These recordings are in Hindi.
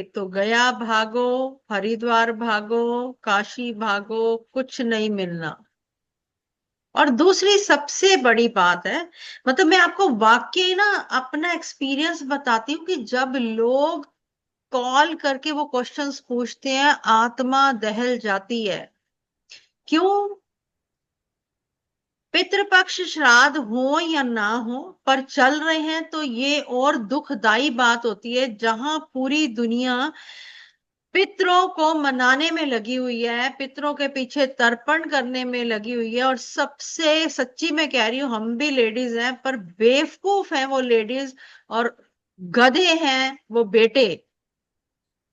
तो गया भागो, हरिद्वार भागो, काशी भागो, कुछ नहीं मिलना। और दूसरी सबसे बड़ी बात है, मतलब मैं आपको वाकई ना अपना एक्सपीरियंस बताती हूँ कि जब लोग कॉल करके वो क्वेश्चंस पूछते हैं, आत्मा दहल जाती है। क्यों? पितृपक्ष श्राद्ध हो या ना हो पर चल रहे हैं, तो ये और दुखदाई बात होती है जहां पूरी दुनिया पितरों को मनाने में लगी हुई है, पितरों के पीछे तर्पण करने में लगी हुई है। और सबसे सच्ची मैं कह रही हूं, हम भी लेडीज हैं पर बेवकूफ हैं वो लेडीज, और गधे हैं वो बेटे,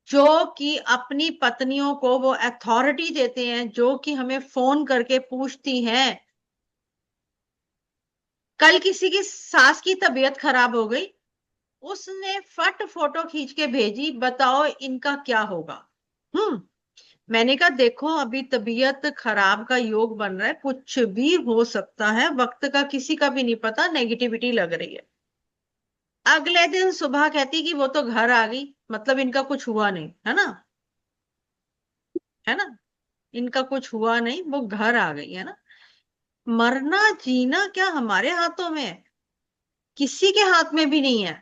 जो कि अपनी पत्नियों को वो अथॉरिटी देते हैं, जो कि हमें फोन करके पूछती हैं। कल किसी की सास की तबीयत खराब हो गई, उसने फट फोटो खींच के भेजी, बताओ इनका क्या होगा। मैंने कहा देखो अभी तबीयत खराब का योग बन रहा है, कुछ भी हो सकता है, वक्त का किसी का भी नहीं पता, नेगेटिविटी लग रही है। अगले दिन सुबह कहती कि वो तो घर आ गई, मतलब इनका कुछ हुआ नहीं है ना, है ना, इनका कुछ हुआ नहीं, वो घर आ गई है ना। मरना जीना क्या हमारे हाथों में है? किसी के हाथ में भी नहीं है।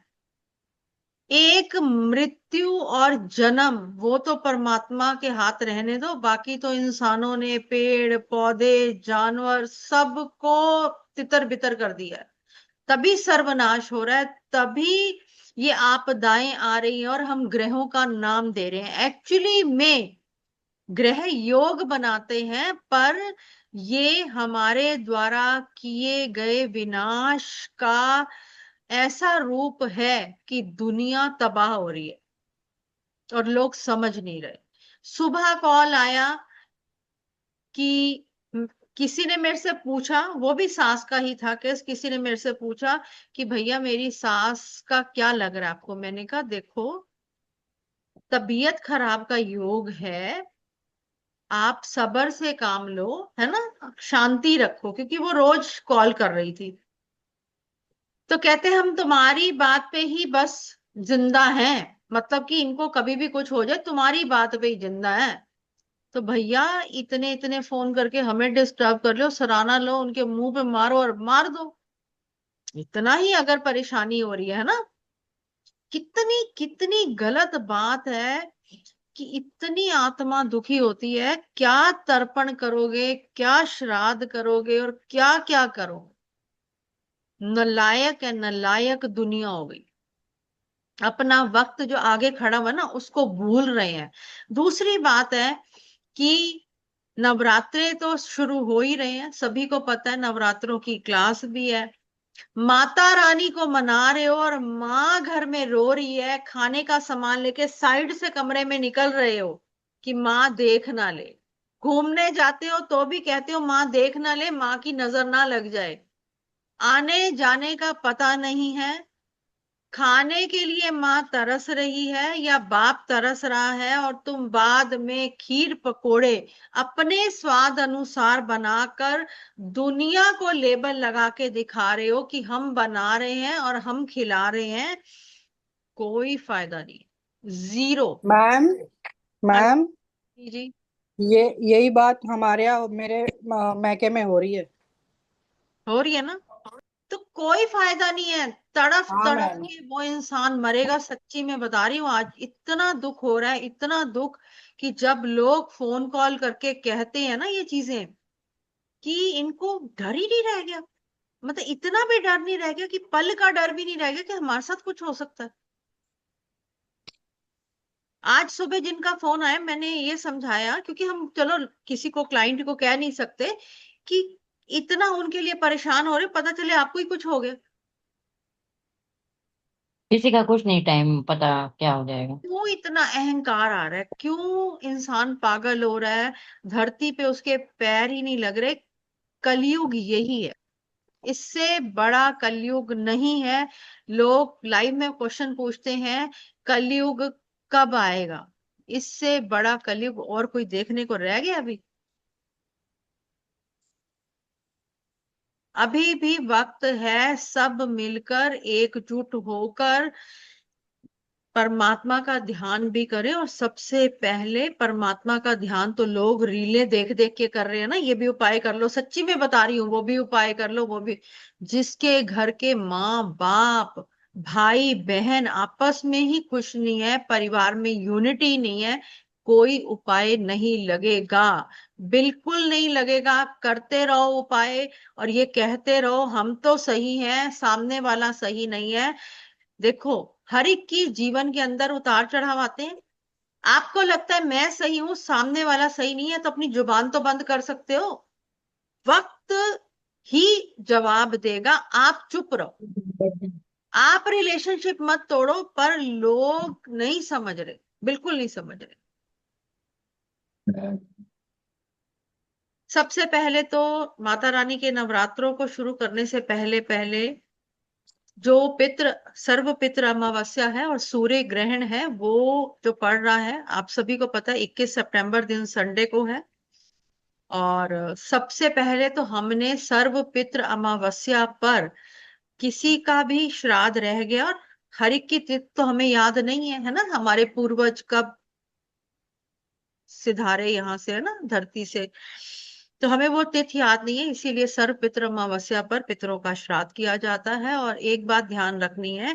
एक मृत्यु और जन्म वो तो परमात्मा के हाथ रहने दो, बाकी तो इंसानों ने, पेड़ पौधे जानवर सबको तितर बितर कर दिया है। तभी सर्वनाश हो रहा है, तभी ये आपदाएं आ रही हैं, और हम ग्रहों का नाम दे रहे हैं। एक्चुअली में ग्रह योग बनाते हैं, पर ये हमारे द्वारा किए गए विनाश का ऐसा रूप है कि दुनिया तबाह हो रही है और लोग समझ नहीं रहे। सुबह कॉल आया कि किसी ने मेरे से पूछा, वो भी सास का ही था केस, किसी ने मेरे से पूछा कि भैया मेरी सास का क्या लग रहा है आपको। मैंने कहा देखो तबीयत खराब का योग है, आप सब्र से काम लो, है ना, शांति रखो, क्योंकि वो रोज कॉल कर रही थी। तो कहते हम तुम्हारी बात पे ही बस जिंदा हैं, मतलब कि इनको कभी भी कुछ हो जाए तुम्हारी बात पे ही जिंदा है। तो भैया इतने इतने फोन करके हमें डिस्टर्ब कर लो, सराहना लो, उनके मुंह पे मारो और मार दो, इतना ही अगर परेशानी हो रही है ना। कितनी कितनी गलत बात है कि इतनी आत्मा दुखी होती है। क्या तर्पण करोगे, क्या श्राद्ध करोगे, और क्या क्या करोगे। नलायक है, नलायक दुनिया हो गई। अपना वक्त जो आगे खड़ा हुआ ना उसको भूल रहे हैं। दूसरी बात है कि नवरात्रे तो शुरू हो ही रहे हैं, सभी को पता है, नवरात्रों की क्लास भी है। माता रानी को मना रहे हो और माँ घर में रो रही है, खाने का सामान लेके साइड से कमरे में निकल रहे हो कि माँ देख ना ले। घूमने जाते हो तो भी कहते हो माँ देख ना ले, माँ की नजर ना लग जाए। आने जाने का पता नहीं है। खाने के लिए माँ तरस रही है या बाप तरस रहा है, और तुम बाद में खीर पकोड़े अपने स्वाद अनुसार बनाकर दुनिया को लेबल लगा के दिखा रहे हो कि हम बना रहे हैं और हम खिला रहे हैं। कोई फायदा नहीं, जीरो। मैम, हाँ मैम, जी जी। ये यही बात हमारे यहाँ मेरे मैके में हो रही है। हो रही है ना, तो कोई फायदा नहीं है। तड़फ हाँ तड़फ मैम। के वो इंसान मरेगा। सच्ची में बता रही हूँ, आज इतना दुख हो रहा है, इतना दुख, कि जब लोग फोन कॉल करके कहते हैं ना ये चीजें, कि इनको डर ही नहीं रह गया। मतलब इतना भी डर नहीं रह गया कि पल का डर भी नहीं रह गया कि हमारे साथ कुछ हो सकता है। आज सुबह जिनका फोन आया मैंने ये समझाया, क्योंकि हम चलो किसी को, क्लाइंट को कह नहीं सकते कि इतना उनके लिए परेशान हो रहे, पता चले आपको ही कुछ हो गया। किसी का कुछ नहीं टाइम पता क्या हो जाएगा। क्यों इतना अहंकार आ रहा है, क्यों इंसान पागल हो रहा है, धरती पे उसके पैर ही नहीं लग रहे। कलयुग यही है, इससे बड़ा कलयुग नहीं है। लोग लाइव में क्वेश्चन पूछते हैं कलयुग कब आएगा, इससे बड़ा कलयुग और कोई देखने को रह गया अभी? अभी भी वक्त है, सब मिलकर एकजुट होकर परमात्मा का ध्यान भी करें। और सबसे पहले परमात्मा का ध्यान तो लोग रीलें देख देख के कर रहे हैं ना, ये भी उपाय कर लो, सच्ची में बता रही हूँ, वो भी उपाय कर लो, वो भी। जिसके घर के माँ बाप भाई बहन आपस में ही खुश नहीं है, परिवार में यूनिटी नहीं है, कोई उपाय नहीं लगेगा, बिल्कुल नहीं लगेगा। आप करते रहो उपाय और ये कहते रहो हम तो सही हैं, सामने वाला सही नहीं है। देखो, हर एक की जीवन के अंदर उतार चढ़ाव आते हैं। आपको लगता है मैं सही हूं, सामने वाला सही नहीं है, तो अपनी जुबान तो बंद कर सकते हो। वक्त ही जवाब देगा, आप चुप रहो। आप रिलेशनशिप मत तोड़ो, पर लोग नहीं समझ रहे, बिल्कुल नहीं समझ रहे। सबसे पहले तो माता रानी के नवरात्रों को शुरू करने से पहले पहले जो पितृ सर्व पितृ अमावस्या है और सूर्य ग्रहण है, वो जो पड़ रहा है, आप सभी को पता है 21 सितंबर दिन संडे को है। और सबसे पहले तो हमने सर्व पितृ अमावस्या पर किसी का भी श्राद्ध रह गया, और हर एक की तिथि तो हमें याद नहीं है ना, हमारे पूर्वज कब सिधारे यहाँ से, है ना, धरती से, तो हमें वो तिथि याद नहीं है। इसीलिए सर्व पितृ अमावस्या पर पितरों का श्राद्ध किया जाता है। और एक बात ध्यान रखनी है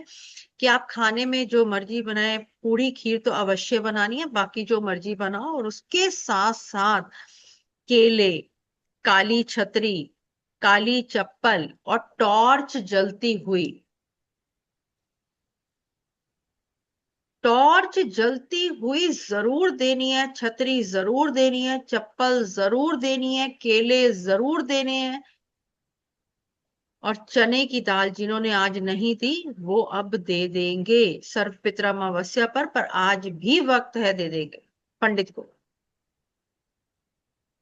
कि आप खाने में जो मर्जी बनाए, पूरी खीर तो अवश्य बनानी है, बाकी जो मर्जी बनाओ, और उसके साथ साथ केले, काली छतरी, काली चप्पल और टॉर्च जलती हुई, टॉर्च जलती हुई जरूर देनी है, छतरी जरूर देनी है, चप्पल जरूर देनी है, केले जरूर देने हैं। और चने की दाल जिन्होंने आज नहीं दी, वो अब दे देंगे सर्व पितृ अमावस्या पर आज भी वक्त है, दे देंगे पंडित को।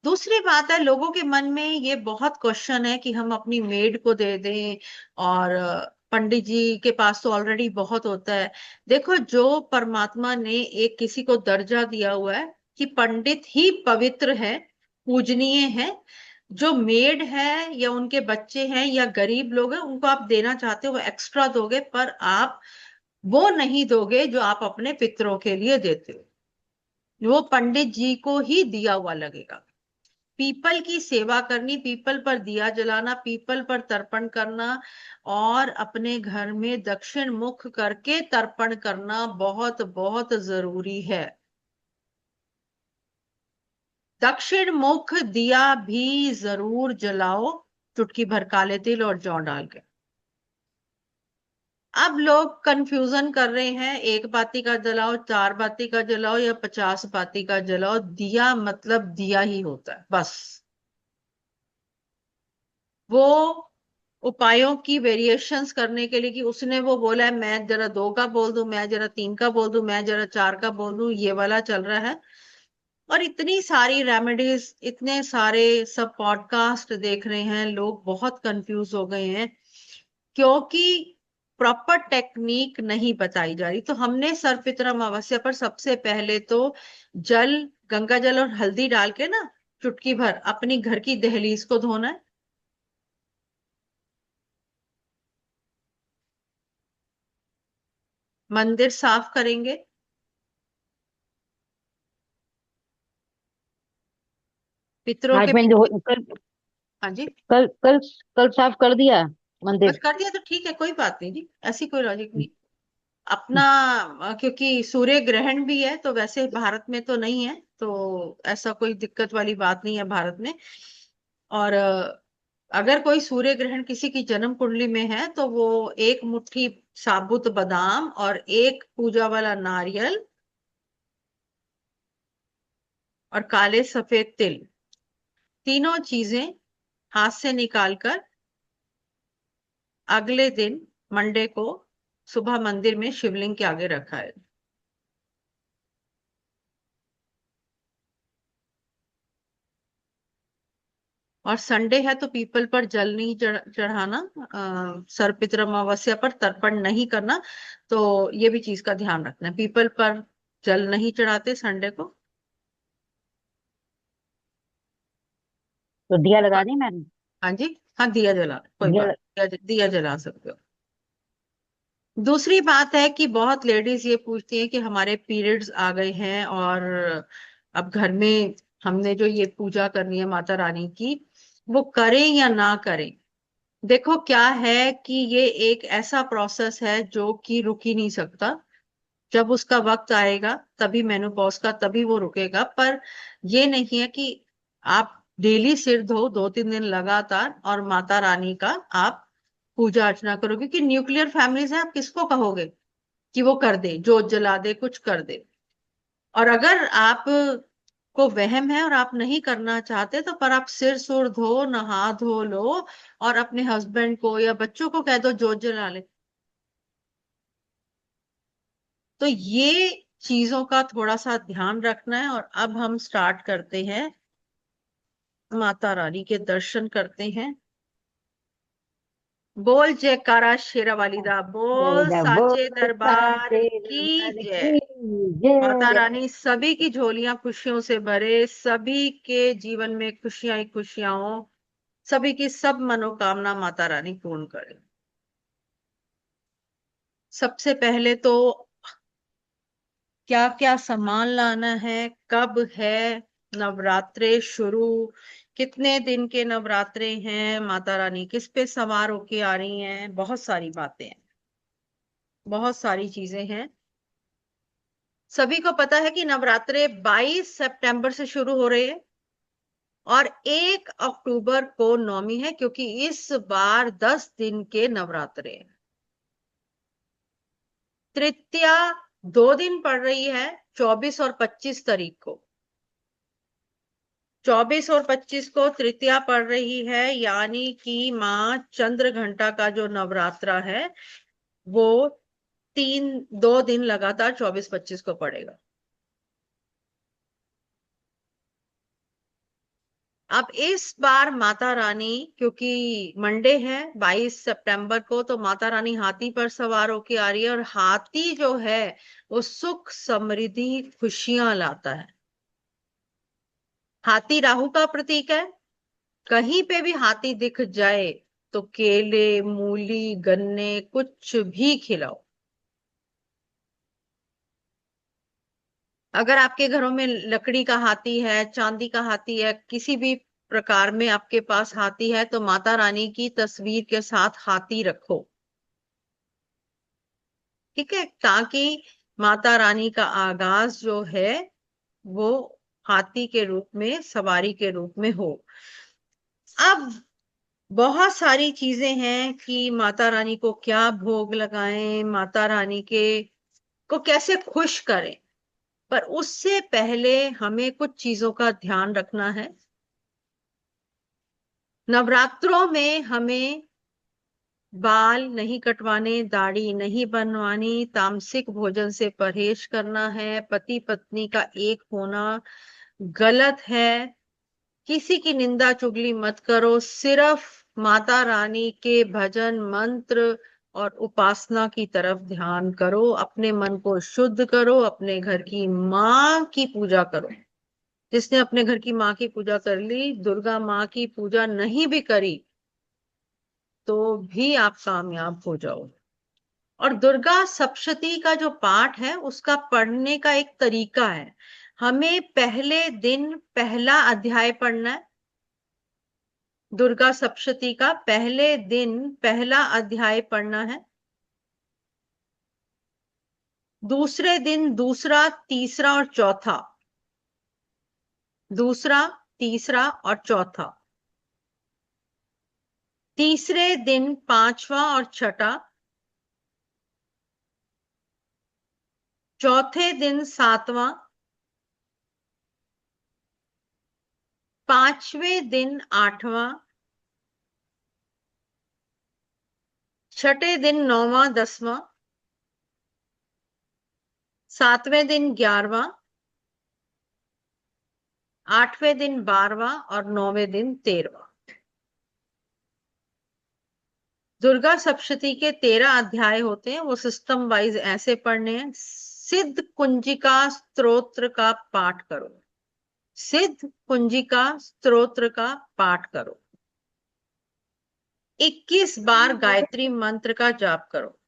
दूसरी बात है, लोगों के मन में ये बहुत क्वेश्चन है कि हम अपनी मेड को दे दें, और पंडित जी के पास तो ऑलरेडी बहुत होता है। देखो, जो परमात्मा ने एक किसी को दर्जा दिया हुआ है कि पंडित ही पवित्र है, पूजनीय है, जो मेड है या उनके बच्चे हैं या गरीब लोग हैं, उनको आप देना चाहते हो वो एक्स्ट्रा दोगे, पर आप वो नहीं दोगे जो आप अपने पितरों के लिए देते हो, वो पंडित जी को ही दिया हुआ लगेगा। पीपल की सेवा करनी, पीपल पर दिया जलाना, पीपल पर तर्पण करना, और अपने घर में दक्षिण मुख करके तर्पण करना बहुत बहुत जरूरी है। दक्षिण मुख दिया भी जरूर जलाओ, चुटकी भर काले तिल और जौ डाल के। अब लोग कंफ्यूजन कर रहे हैं, एक बाती का जलाओ, चार बाती का जलाओ, या 50 बाती का जलाओ, दिया मतलब दिया ही होता है बस। वो उपायों की वेरिएशंस करने के लिए कि उसने वो बोला है, मैं जरा 2 का बोल दूं, मैं जरा 3 का बोल दूं, मैं जरा 4 का बोल दूं, ये वाला चल रहा है। और इतनी सारी रेमेडीज, इतने सारे सब पॉडकास्ट देख रहे हैं लोग, बहुत कंफ्यूज हो गए हैं, क्योंकि प्रॉपर टेक्निक नहीं बताई जा रही। तो हमने सर्वपितरा अमावस्या पर सबसे पहले तो जल, गंगा जल और हल्दी डाल के ना, चुटकी भर अपनी घर की दहलीज को धोना है, मंदिर साफ करेंगे, पितरों आज के मैंने पीछे। कल हाँ जी। कल कल कल साफ कर दिया बस मंदिर। कर दिया तो ठीक है, कोई बात नहीं जी, ऐसी कोई लॉजिक नहीं अपना। क्योंकि सूर्य ग्रहण भी है, तो वैसे भारत में तो नहीं है, तो ऐसा कोई दिक्कत वाली बात नहीं है भारत में। और अगर कोई सूर्य ग्रहण किसी की जन्म कुंडली में है, तो वो एक मुट्ठी साबुत बादाम और एक पूजा वाला नारियल और काले सफेद तिल, तीनों चीजें हाथ से निकालकर अगले दिन मंडे को सुबह मंदिर में शिवलिंग के आगे रखा है। और संडे है तो पीपल पर जल नहीं चढ़ाना, सर्वपितृ अमावस्या पर तर्पण नहीं करना। तो ये भी चीज का ध्यान रखना है, पीपल पर जल नहीं चढ़ाते संडे को। तो दिया लगा दी मैंने। हाँ जी। हाँ, दिया जला, कोई दिया बात, ल- दिया जला सकते हो। दूसरी बात है कि बहुत लेडीज ये पूछती हैं कि हमारे पीरियड्स आ गए हैं और अब घर में हमने जो ये पूजा करनी है माता रानी की, वो करें या ना करें। देखो क्या है कि ये एक ऐसा प्रोसेस है जो कि रुक ही नहीं सकता। जब उसका वक्त आएगा तभी मेनोपॉज का, तभी वो रुकेगा। पर ये नहीं है कि आप डेली सिर धो 2-3 दिन लगातार और माता रानी का आप पूजा अर्चना करो, क्योंकि न्यूक्लियर फैमिलीज है, आप किसको कहोगे कि वो कर दे, जोत जला दे, कुछ कर दे। और अगर आप को वहम है और आप नहीं करना चाहते तो पर आप सिर सुर धो, नहा धो लो और अपने हस्बैंड को या बच्चों को कह दो जोत जला ले। तो ये चीजों का थोड़ा सा ध्यान रखना है। और अब हम स्टार्ट करते हैं, माता रानी के दर्शन करते हैं। बोल जयकारा शेरा वाली दा, बोल मेरा साचे बोल दरबार साचे की दरबार जय। की माता जय। रानी सभी की झोलियां खुशियों से भरे, सभी के जीवन में खुशियां ही खुशियां हो, सभी की सब मनोकामना माता रानी पूर्ण करे। सबसे पहले तो क्या क्या सामान लाना है, कब है नवरात्रे शुरू, कितने दिन के नवरात्रे हैं, माता रानी किस पे सवार होके आ रही हैं, बहुत सारी बातें हैं, बहुत सारी चीजें हैं। सभी को पता है कि नवरात्रे 22 सितंबर से शुरू हो रहे हैं और 1 अक्टूबर को नौमी है, क्योंकि इस बार 10 दिन के नवरात्रे हैं। तृतीया 2 दिन पड़ रही है, 24 और 25 तारीख को। 24 और 25 को तृतीया पड़ रही है, यानी कि मां चंद्र घंटा का जो नवरात्रा है वो 2 दिन लगातार 24-25 को पड़ेगा। अब इस बार माता रानी, क्योंकि मंडे है 22 सितंबर को, तो माता रानी हाथी पर सवार होके आ रही है। और हाथी जो है वो सुख समृद्धि खुशियां लाता है। हाथी राहु का प्रतीक है। कहीं पे भी हाथी दिख जाए तो केले, मूली, गन्ने कुछ भी खिलाओ। अगर आपके घरों में लकड़ी का हाथी है, चांदी का हाथी है, किसी भी प्रकार में आपके पास हाथी है, तो माता रानी की तस्वीर के साथ हाथी रखो। ठीक है, ताकि माता रानी का आगाज जो है वो हाथी के रूप में, सवारी के रूप में हो। अब बहुत सारी चीजें हैं कि माता रानी को क्या भोग लगाएं, माता रानी के को कैसे खुश करें। पर उससे पहले हमें कुछ चीजों का ध्यान रखना है। नवरात्रों में हमें बाल नहीं कटवाने, दाढ़ी नहीं बनवानी, तामसिक भोजन से परहेज करना है, पति पत्नी का एक होना गलत है, किसी की निंदा चुगली मत करो, सिर्फ माता रानी के भजन मंत्र और उपासना की तरफ ध्यान करो, अपने मन को शुद्ध करो, अपने घर की माँ की पूजा करो। जिसने अपने घर की माँ की पूजा कर ली, दुर्गा माँ की पूजा नहीं भी करी, तो भी आप कामयाब हो जाओ। और दुर्गा सप्तशती का जो पाठ है उसका पढ़ने का एक तरीका है। हमें पहले दिन पहला अध्याय पढ़ना है। दुर्गा सप्तशती का पहले दिन पहला अध्याय पढ़ना है। दूसरे दिन दूसरा, तीसरा और चौथा। दूसरा, तीसरा और चौथा। तीसरे दिन पांचवा और छठा। चौथे दिन सातवां। पांचवें दिन आठवां। छठे दिन नौवां, दसवां। सातवें दिन 11वां। आठवें दिन 12वां और 9वें दिन 13वां। दुर्गा सप्तशती के 13 अध्याय होते हैं, वो सिस्टम वाइज ऐसे पढ़ने हैं। सिद्ध कुंजिका स्तोत्र का पाठ करो। सिद्ध कुंजिका स्तोत्र का पाठ करो। 21 बार गायत्री मंत्र का जाप करो।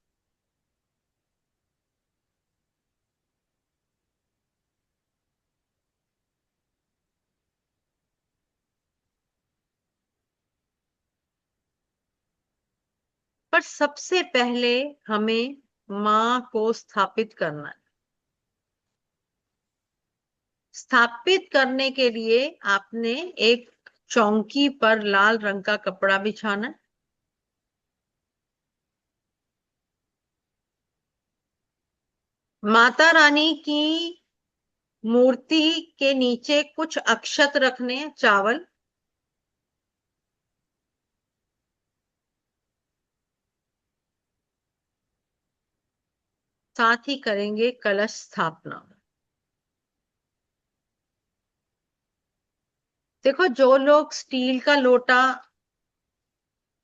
पर सबसे पहले हमें मां को स्थापित करना है। स्थापित करने के लिए आपने एक चौकी पर लाल रंग का कपड़ा बिछाना है। माता रानी की मूर्ति के नीचे कुछ अक्षत रखने हैं, चावल। साथ ही करेंगे कलश स्थापना। देखो, जो लोग स्टील का लोटा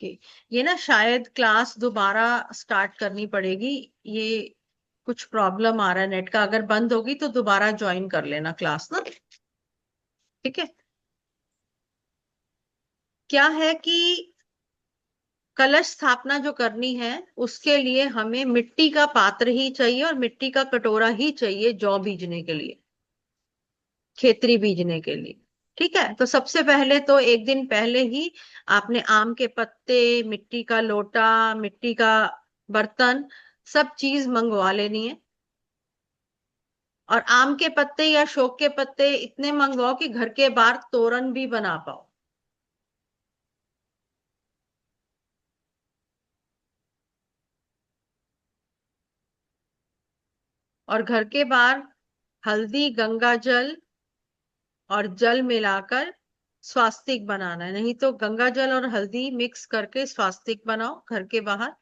ये ना शायद क्लास दोबारा स्टार्ट करनी पड़ेगी। ये कुछ प्रॉब्लम आ रहा है नेट का, अगर बंद होगी तो दोबारा ज्वाइन कर लेना क्लास ना। ठीक है। क्या है कि कलश स्थापना जो करनी है उसके लिए हमें मिट्टी का पात्र ही चाहिए और मिट्टी का कटोरा ही चाहिए, जौ बीजने के लिए, खेतरी बीजने के लिए। ठीक है। तो सबसे पहले तो एक दिन पहले ही आपने आम के पत्ते, मिट्टी का लोटा, मिट्टी का बर्तन, सब चीज मंगवा लेनी है। और आम के पत्ते या अशोक के पत्ते इतने मंगवाओ कि घर के बाहर तोरण भी बना पाओ। और घर के बाहर हल्दी, गंगा जल और जल मिलाकर स्वास्तिक बनाना है। नहीं तो गंगा जल और हल्दी मिक्स करके स्वास्तिक बनाओ घर के बाहर।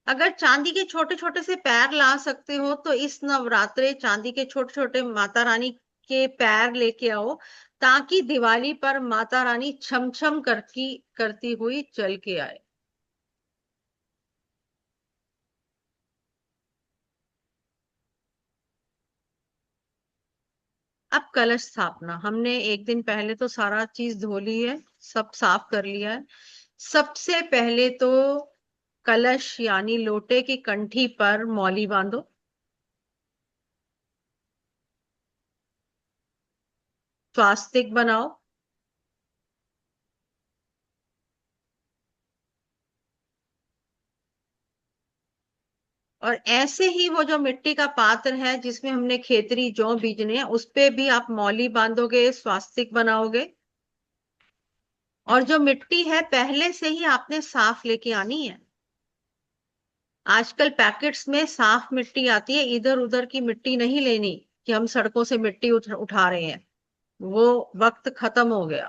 अगर चांदी के छोटे छोटे से पैर ला सकते हो तो इस नवरात्रे चांदी के छोटे छोटे माता रानी के पैर लेके आओ, ताकि दिवाली पर माता रानी छम छम करती हुई चल के आए। अब कलश स्थापना, हमने एक दिन पहले तो सारा चीज धो ली है, सब साफ कर लिया है। सबसे पहले तो कलश यानी लोटे की कंठी पर मौली बांधो। स्वास्तिक बनाओ। और ऐसे ही वो जो मिट्टी का पात्र है जिसमें हमने खेतरी जौ बीजने हैं उस पे भी आप मौली बांधोगे, स्वास्तिक बनाओगे। और जो मिट्टी है पहले से ही आपने साफ लेके आनी है। आजकल पैकेट्स में साफ मिट्टी आती है, इधर उधर की मिट्टी नहीं लेनी कि हम सड़कों से मिट्टी उठा रहे हैं, वो वक्त खत्म हो गया।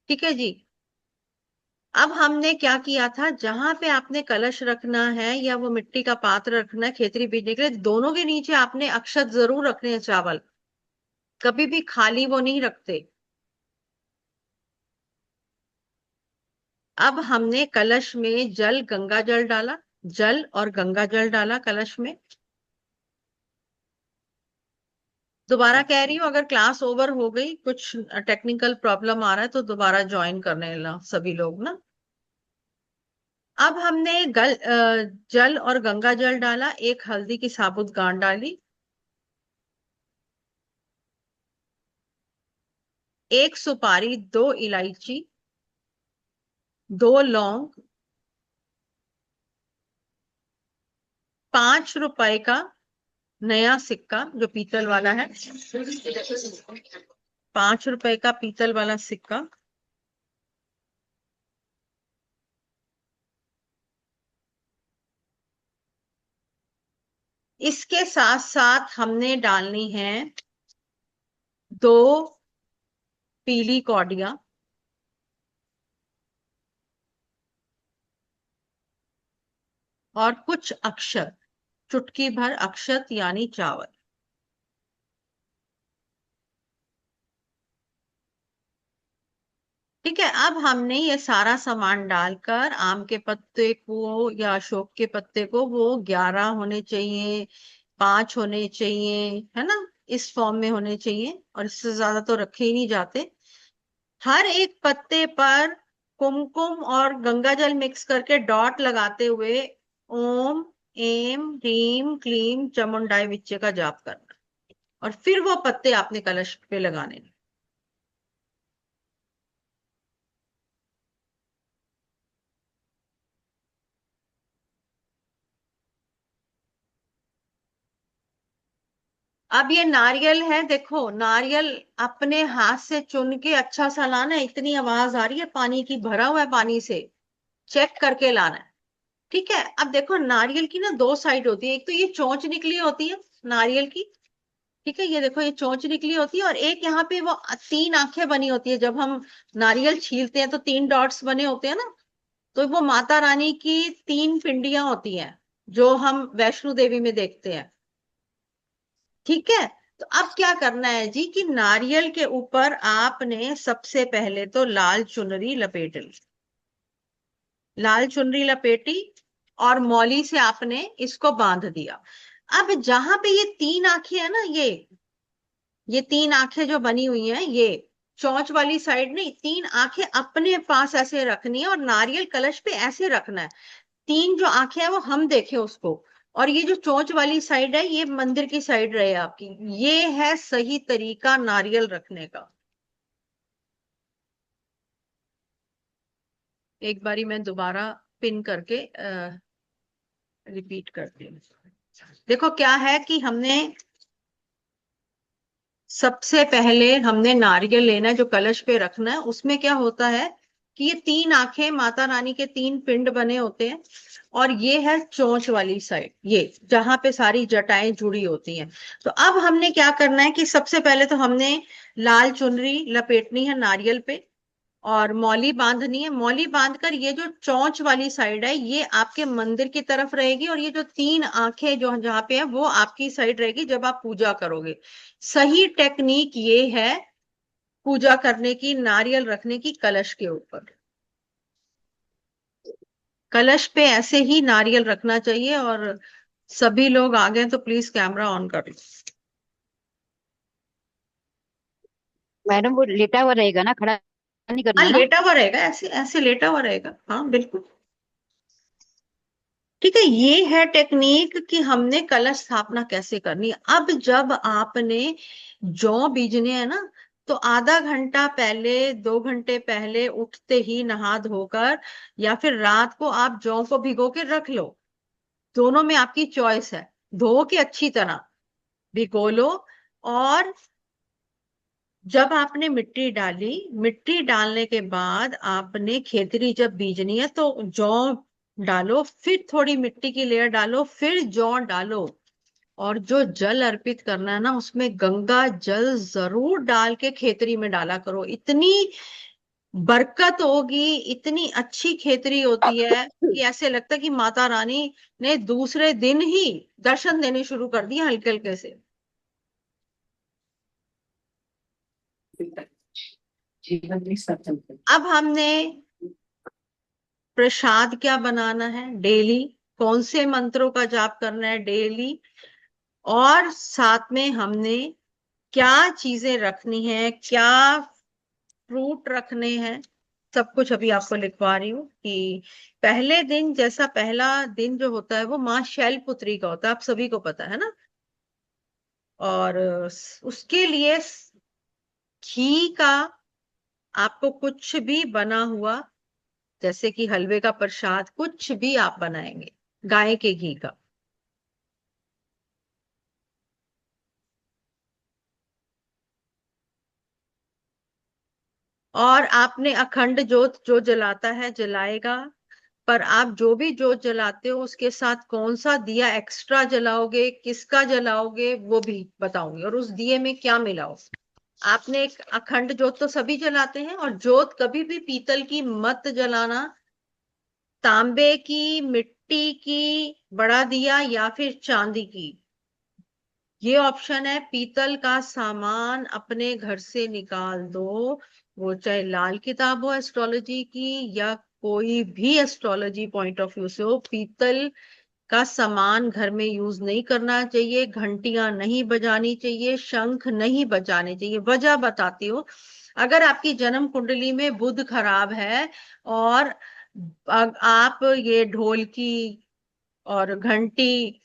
ठीक है जी। अब हमने क्या किया था, जहां पे आपने कलश रखना है या वो मिट्टी का पात्र रखना है खेतरी बीजने के लिए, दोनों के नीचे आपने अक्षत जरूर रखने हैं, चावल। कभी भी खाली वो नहीं रखते। अब हमने कलश में जल, गंगा जल डाला, जल और गंगा जल डाला कलश में। दोबारा कह रही हूँ, अगर क्लास ओवर हो गई, कुछ टेक्निकल प्रॉब्लम आ रहा है तो दोबारा ज्वाइन करने ला सभी लोग ना। अब हमने जल और गंगा जल डाला, एक हल्दी की साबुत गांठ डाली, एक सुपारी, दो इलायची, दो लौंग, 5 रुपए का नया सिक्का जो पीतल वाला है, 5 रुपए का पीतल वाला सिक्का। इसके साथ साथ हमने डालनी है 2 पीली कौड़ियां और कुछ अक्षत, चुटकी भर अक्षत यानी चावल। ठीक है। अब हमने ये सारा सामान डालकर आम के पत्ते को या अशोक के पत्ते को, वो 11 होने चाहिए, 5 होने चाहिए, है ना, इस फॉर्म में होने चाहिए, और इससे ज्यादा तो रखे ही नहीं जाते। हर एक पत्ते पर कुमकुम और गंगा जल मिक्स करके डॉट लगाते हुए ओम एम ह्रीम क्लीम चामुंडाई विच्चे का जाप करना, और फिर वो पत्ते आपने कलश पे लगाने। अब ये नारियल है, देखो नारियल अपने हाथ से चुन के अच्छा सा लाना है। इतनी आवाज आ रही है पानी की, भरा हुआ है पानी से, चेक करके लाना है। ठीक है, अब देखो नारियल की ना दो साइड होती है, एक तो ये चोंच निकली होती है नारियल की। ठीक है, ये देखो ये चोंच निकली होती है, और एक यहाँ पे वो तीन आंखें बनी होती है। जब हम नारियल छीलते हैं तो तीन डॉट्स बने होते हैं ना, तो वो माता रानी की तीन पिंडियां होती हैं, जो हम वैष्णो देवी में देखते हैं। ठीक है, तो अब क्या करना है जी कि नारियल के ऊपर आपने सबसे पहले तो लाल चुनरी लपेट ली, लाल चुनरी लपेटी, और मौली से आपने इसको बांध दिया। अब जहां पे ये तीन आंखें है ना, ये तीन आंखें जो बनी हुई हैं, ये चोंच वाली साइड नहीं, तीन आंखें अपने पास ऐसे रखनी है, और नारियल कलश पे ऐसे रखना है। तीन जो आंखें हैं वो हम देखें उसको, और ये जो चोंच वाली साइड है ये मंदिर की साइड रहे आपकी। ये है सही तरीका नारियल रखने का। एक बारी मैं दोबारा पिन करके रिपीट करती हूँ। देखो क्या है कि हमने सबसे पहले हमने नारियल लेना है जो कलश पे रखना है। उसमें क्या होता है कि ये तीन आंखें माता रानी के तीन पिंड बने होते हैं, और ये है चोंच वाली साइड, ये जहां पे सारी जटाएं जुड़ी होती हैं। तो अब हमने क्या करना है कि सबसे पहले तो हमने लाल चुनरी लपेटनी है नारियल पे, और मौली बांधनी है। मौली बांधकर ये जो चोंच वाली साइड है ये आपके मंदिर की तरफ रहेगी, और ये जो तीन आंखें जो जहां पे है वो आपकी साइड रहेगी जब आप पूजा करोगे। सही टेक्निक ये है पूजा करने की, नारियल रखने की कलश के ऊपर। कलश पे ऐसे ही नारियल रखना चाहिए। और सभी लोग आ गए तो प्लीज कैमरा ऑन कर लो। मैडम वो लेटा हुआ रहेगा ना, खड़ा नहीं हाँ करना ना? लेटा हुआ रहेगा, ऐसे ऐसे लेटा हुआ रहेगा, हाँ बिल्कुल। ठीक है, ये है टेक्निक कि हमने कलश स्थापना कैसे करनी है। अब जब आपने जौ बीजने हैं ना, तो आधा घंटा पहले, 2 घंटे पहले उठते ही नहा धोकर, या फिर रात को आप जौ को भिगो के रख लो, दोनों में आपकी चॉइस है। धो के अच्छी तरह भिगो लो, और जब आपने मिट्टी डाली, मिट्टी डालने के बाद आपने खेतरी जब बीजनी है तो जौ डालो, फिर थोड़ी मिट्टी की लेयर डालो, फिर जौ डालो। और जो जल अर्पित करना है ना, उसमें गंगा जल जरूर डाल के खेतरी में डाला करो। इतनी बरकत होगी, इतनी अच्छी खेतरी होती है कि ऐसे लगता है कि माता रानी ने दूसरे दिन ही दर्शन देने शुरू कर दिए हल्के हल्के से। अब हमने प्रसाद क्या बनाना है डेली, कौन से मंत्रों का जाप करना है डेली, और साथ में हमने क्या चीजें रखनी है, क्या फ्रूट रखने हैं, सब कुछ अभी आपको लिखवा रही हूँ। कि पहले दिन, जैसा पहला दिन जो होता है वो माँ शैलपुत्री का होता है, आप सभी को पता है ना। और उसके लिए घी का, आपको कुछ भी बना हुआ, जैसे कि हलवे का प्रसाद, कुछ भी आप बनाएंगे गाय के घी का। और आपने अखंड जोत जो जलाता है जलाएगा, पर आप जो भी जोत जलाते हो उसके साथ कौन सा दिया एक्स्ट्रा जलाओगे, किसका जलाओगे, वो भी बताऊंगी, और उस दिए में क्या मिलाओ। आपने एक अखंड जोत तो सभी जलाते हैं, और जोत कभी भी पीतल की मत जलाना, तांबे की, मिट्टी की, बड़ा दिया, या फिर चांदी की। ये ऑप्शन है। पीतल का सामान अपने घर से निकाल दो, वो चाहे लाल किताब हो एस्ट्रोलॉजी की, या कोई भी एस्ट्रोलॉजी पॉइंट ऑफ व्यू से हो, पीतल का सामान घर में यूज नहीं करना चाहिए। घंटियां नहीं बजानी चाहिए, शंख नहीं बजाने चाहिए। वजह बताती हूँ। अगर आपकी जन्म कुंडली में बुध खराब है, और आप ये ढोलकी, और घंटी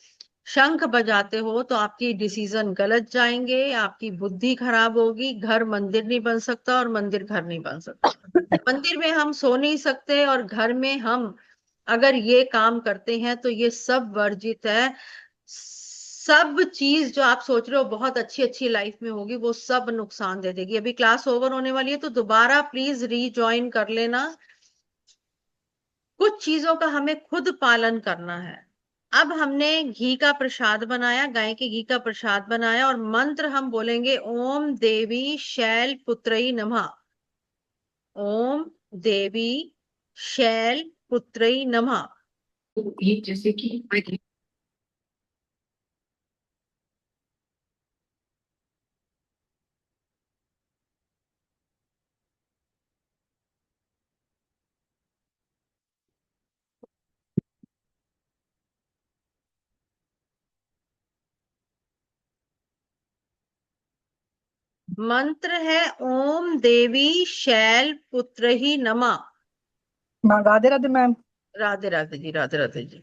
शंख बजाते हो तो आपकी डिसीजन गलत जाएंगे, आपकी बुद्धि खराब होगी, घर मंदिर नहीं बन सकता और मंदिर घर नहीं बन सकता। मंदिर में हम सो नहीं सकते और घर में हम अगर ये काम करते हैं तो ये सब वर्जित है। सब चीज जो आप सोच रहे हो बहुत अच्छी अच्छी लाइफ में होगी वो सब नुकसान दे देगी। अभी क्लास ओवर होने वाली है तो दोबारा प्लीज रीजॉइन कर लेना। कुछ चीजों का हमें खुद पालन करना है। अब हमने घी का प्रसाद बनाया, गाय के घी का प्रसाद बनाया और मंत्र हम बोलेंगे ओम देवी शैल पुत्रई नमः। ओम देवी शैल पुत्रई नमः। ये जैसे कि मंत्र है ओम देवी शैल पुत्र ही नमा। राधे राधे मैम। राधे राधे जी, राधे राधे जी।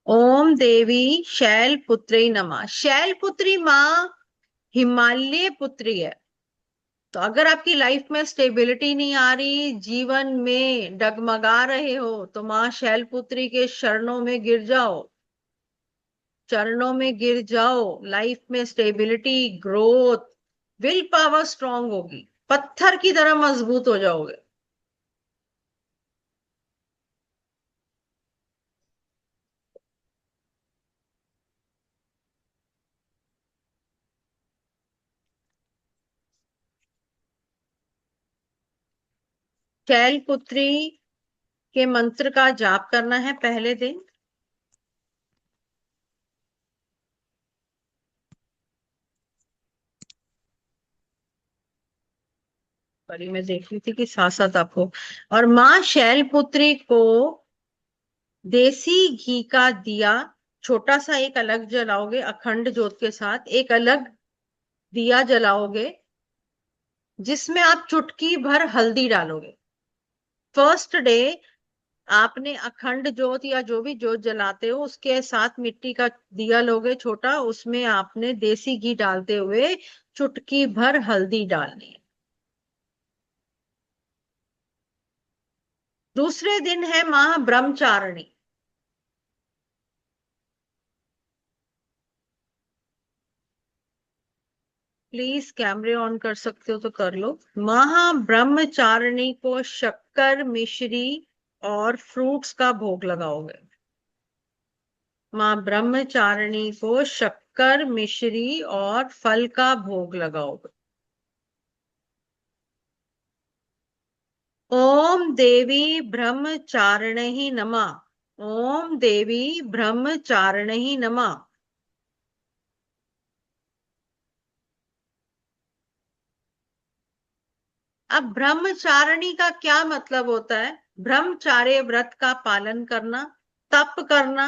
ओम देवी शैल पुत्री नमा। शैल पुत्री माँ हिमालय पुत्री है। तो अगर आपकी लाइफ में स्टेबिलिटी नहीं आ रही, जीवन में डगमगा रहे हो, तो माँ शैलपुत्री के चरणों में गिर जाओ, चरणों में गिर जाओ। लाइफ में stability, growth, will power strong होगी, पत्थर की तरह मजबूत हो जाओगे। शैलपुत्री के मंत्र का जाप करना है पहले दिन। परी मैं देख रही थी कि साथ साथ आपको। और माँ शैलपुत्री को देसी घी का दिया छोटा सा एक अलग जलाओगे, अखंड ज्योत के साथ एक अलग दिया जलाओगे जिसमें आप चुटकी भर हल्दी डालोगे। फर्स्ट डे आपने अखंड ज्योत या जो भी ज्योत जलाते हो उसके साथ मिट्टी का दिया लोगे छोटा, उसमें आपने देसी घी डालते हुए चुटकी भर हल्दी डालनी है। दूसरे दिन है माह ब्रह्मचारिणी। प्लीज कैमरे ऑन कर सकते हो तो कर लो। महाब्रह्मचारिणी को शक्कर मिश्री और फ्रूट्स का भोग लगाओगे। माँ ब्रह्मचारिणी को शक्कर मिश्री और फल का भोग लगाओगे। ओम देवी ब्रह्मचारिणी नमः। ओम देवी ब्रह्मचारिणी नमः। अब ब्रह्मचारिणी का क्या मतलब होता है? ब्रह्मचार्य व्रत का पालन करना, तप करना,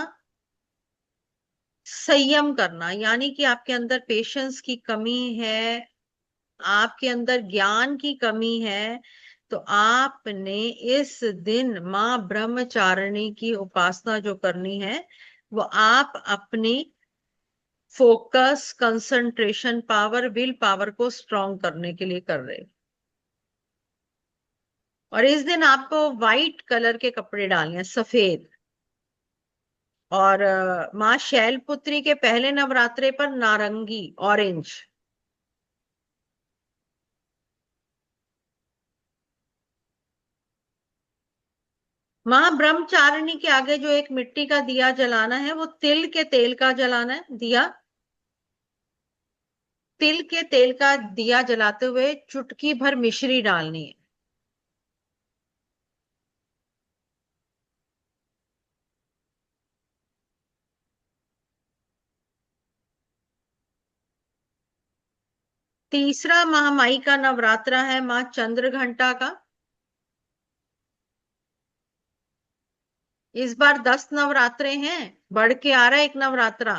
संयम करना। यानी कि आपके अंदर पेशेंस की कमी है, आपके अंदर ज्ञान की कमी है, तो आपने इस दिन मां ब्रह्मचारिणी की उपासना जो करनी है वो आप अपनी focus, concentration power, will power को स्ट्रॉन्ग करने के लिए कर रहे हैं। और इस दिन आपको व्हाइट कलर के कपड़े डालने हैं, सफेद। और माँ शैलपुत्री के पहले नवरात्रे पर नारंगी, ऑरेंज। माँ ब्रह्मचारिणी के आगे जो एक मिट्टी का दिया जलाना है वो तिल के तेल का जलाना है दिया। तिल के तेल का दिया जलाते हुए चुटकी भर मिश्री डालनी है। तीसरा महामाई का नवरात्रा है माँ चंद्रघंटा का। इस बार 10 नवरात्रे हैं, बढ़ के आ रहा है एक नवरात्रा।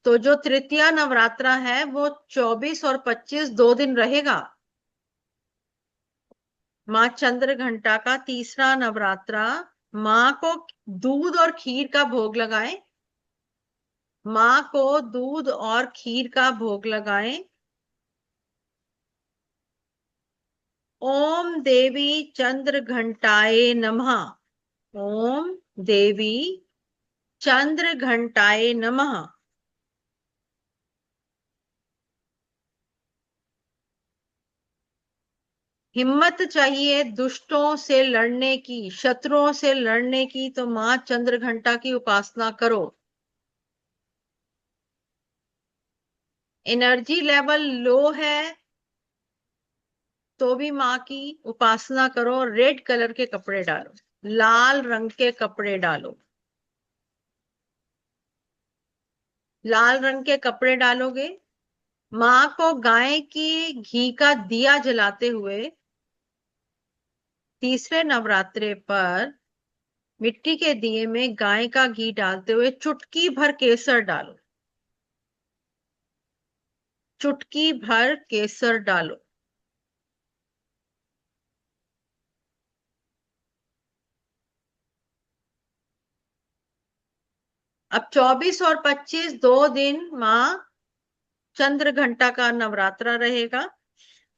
तो जो तृतीया नवरात्रा है वो 24 और 25 2 दिन रहेगा। माँ चंद्रघंटा का तीसरा नवरात्रा माँ को दूध और खीर का भोग लगाएं। माँ को दूध और खीर का भोग लगाएं। ओम देवी चंद्र घंटाए नमः। ओम देवी चंद्र घंटाए नमः। हिम्मत चाहिए दुष्टों से लड़ने की, शत्रुओं से लड़ने की, तो मां चंद्र घंटा की उपासना करो। एनर्जी लेवल लो है तो भी मां की उपासना करो। रेड कलर के कपड़े डालो, लाल रंग के कपड़े डालो। लाल रंग के कपड़े डालोगे, मां को गाय की घी का दिया जलाते हुए तीसरे नवरात्रे पर मिट्टी के दिए में गाय का घी डालते हुए चुटकी भर केसर डालो। चुटकी भर केसर डालो। अब 24 और 25 2 दिन मां चंद्र घंटा का नवरात्रा रहेगा।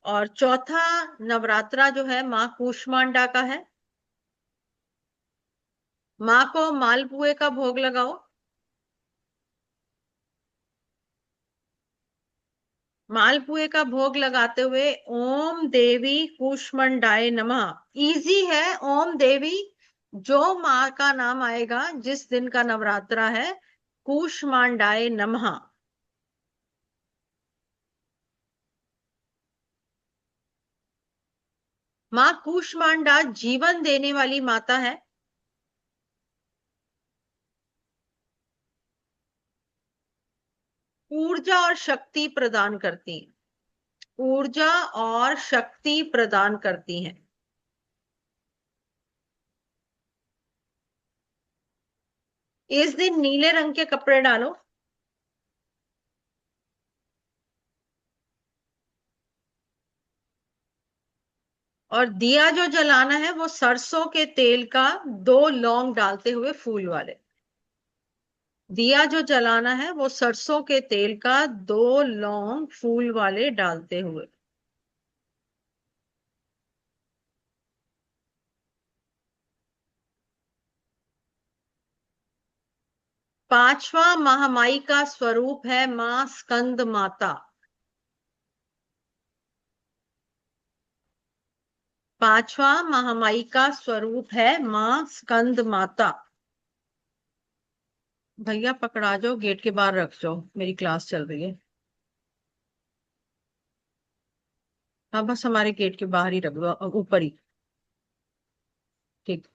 और चौथा नवरात्रा जो है मां कूष्मांडा का है। मां को मालपुए का भोग लगाओ। मालपुए का भोग लगाते हुए ओम देवी कूष्मांडाय नमः। इजी है, ओम देवी जो मां का नाम आएगा जिस दिन का नवरात्रा है, कूष्मांडाय नमः। मां कूष्मांडा जीवन देने वाली माता है। ऊर्जा और शक्ति प्रदान करती हैं। ऊर्जा और शक्ति प्रदान करती हैं। इस दिन नीले रंग के कपड़े डालो। और दिया जो जलाना है वो सरसों के तेल का 2 लौंग डालते हुए फूल वाले। दिया जो जलाना है वो सरसों के तेल का 2 लौंग फूल वाले डालते हुए। पांचवा महामाई का स्वरूप है मां स्कंद माता। पांचवा महामाई का स्वरूप है मां स्कंद माता। भैया पकड़ा जाओ, गेट के बाहर रख जाओ, मेरी क्लास चल रही है। हाँ बस हमारे गेट के बाहर ही रख दो, ऊपर ही। ठीक।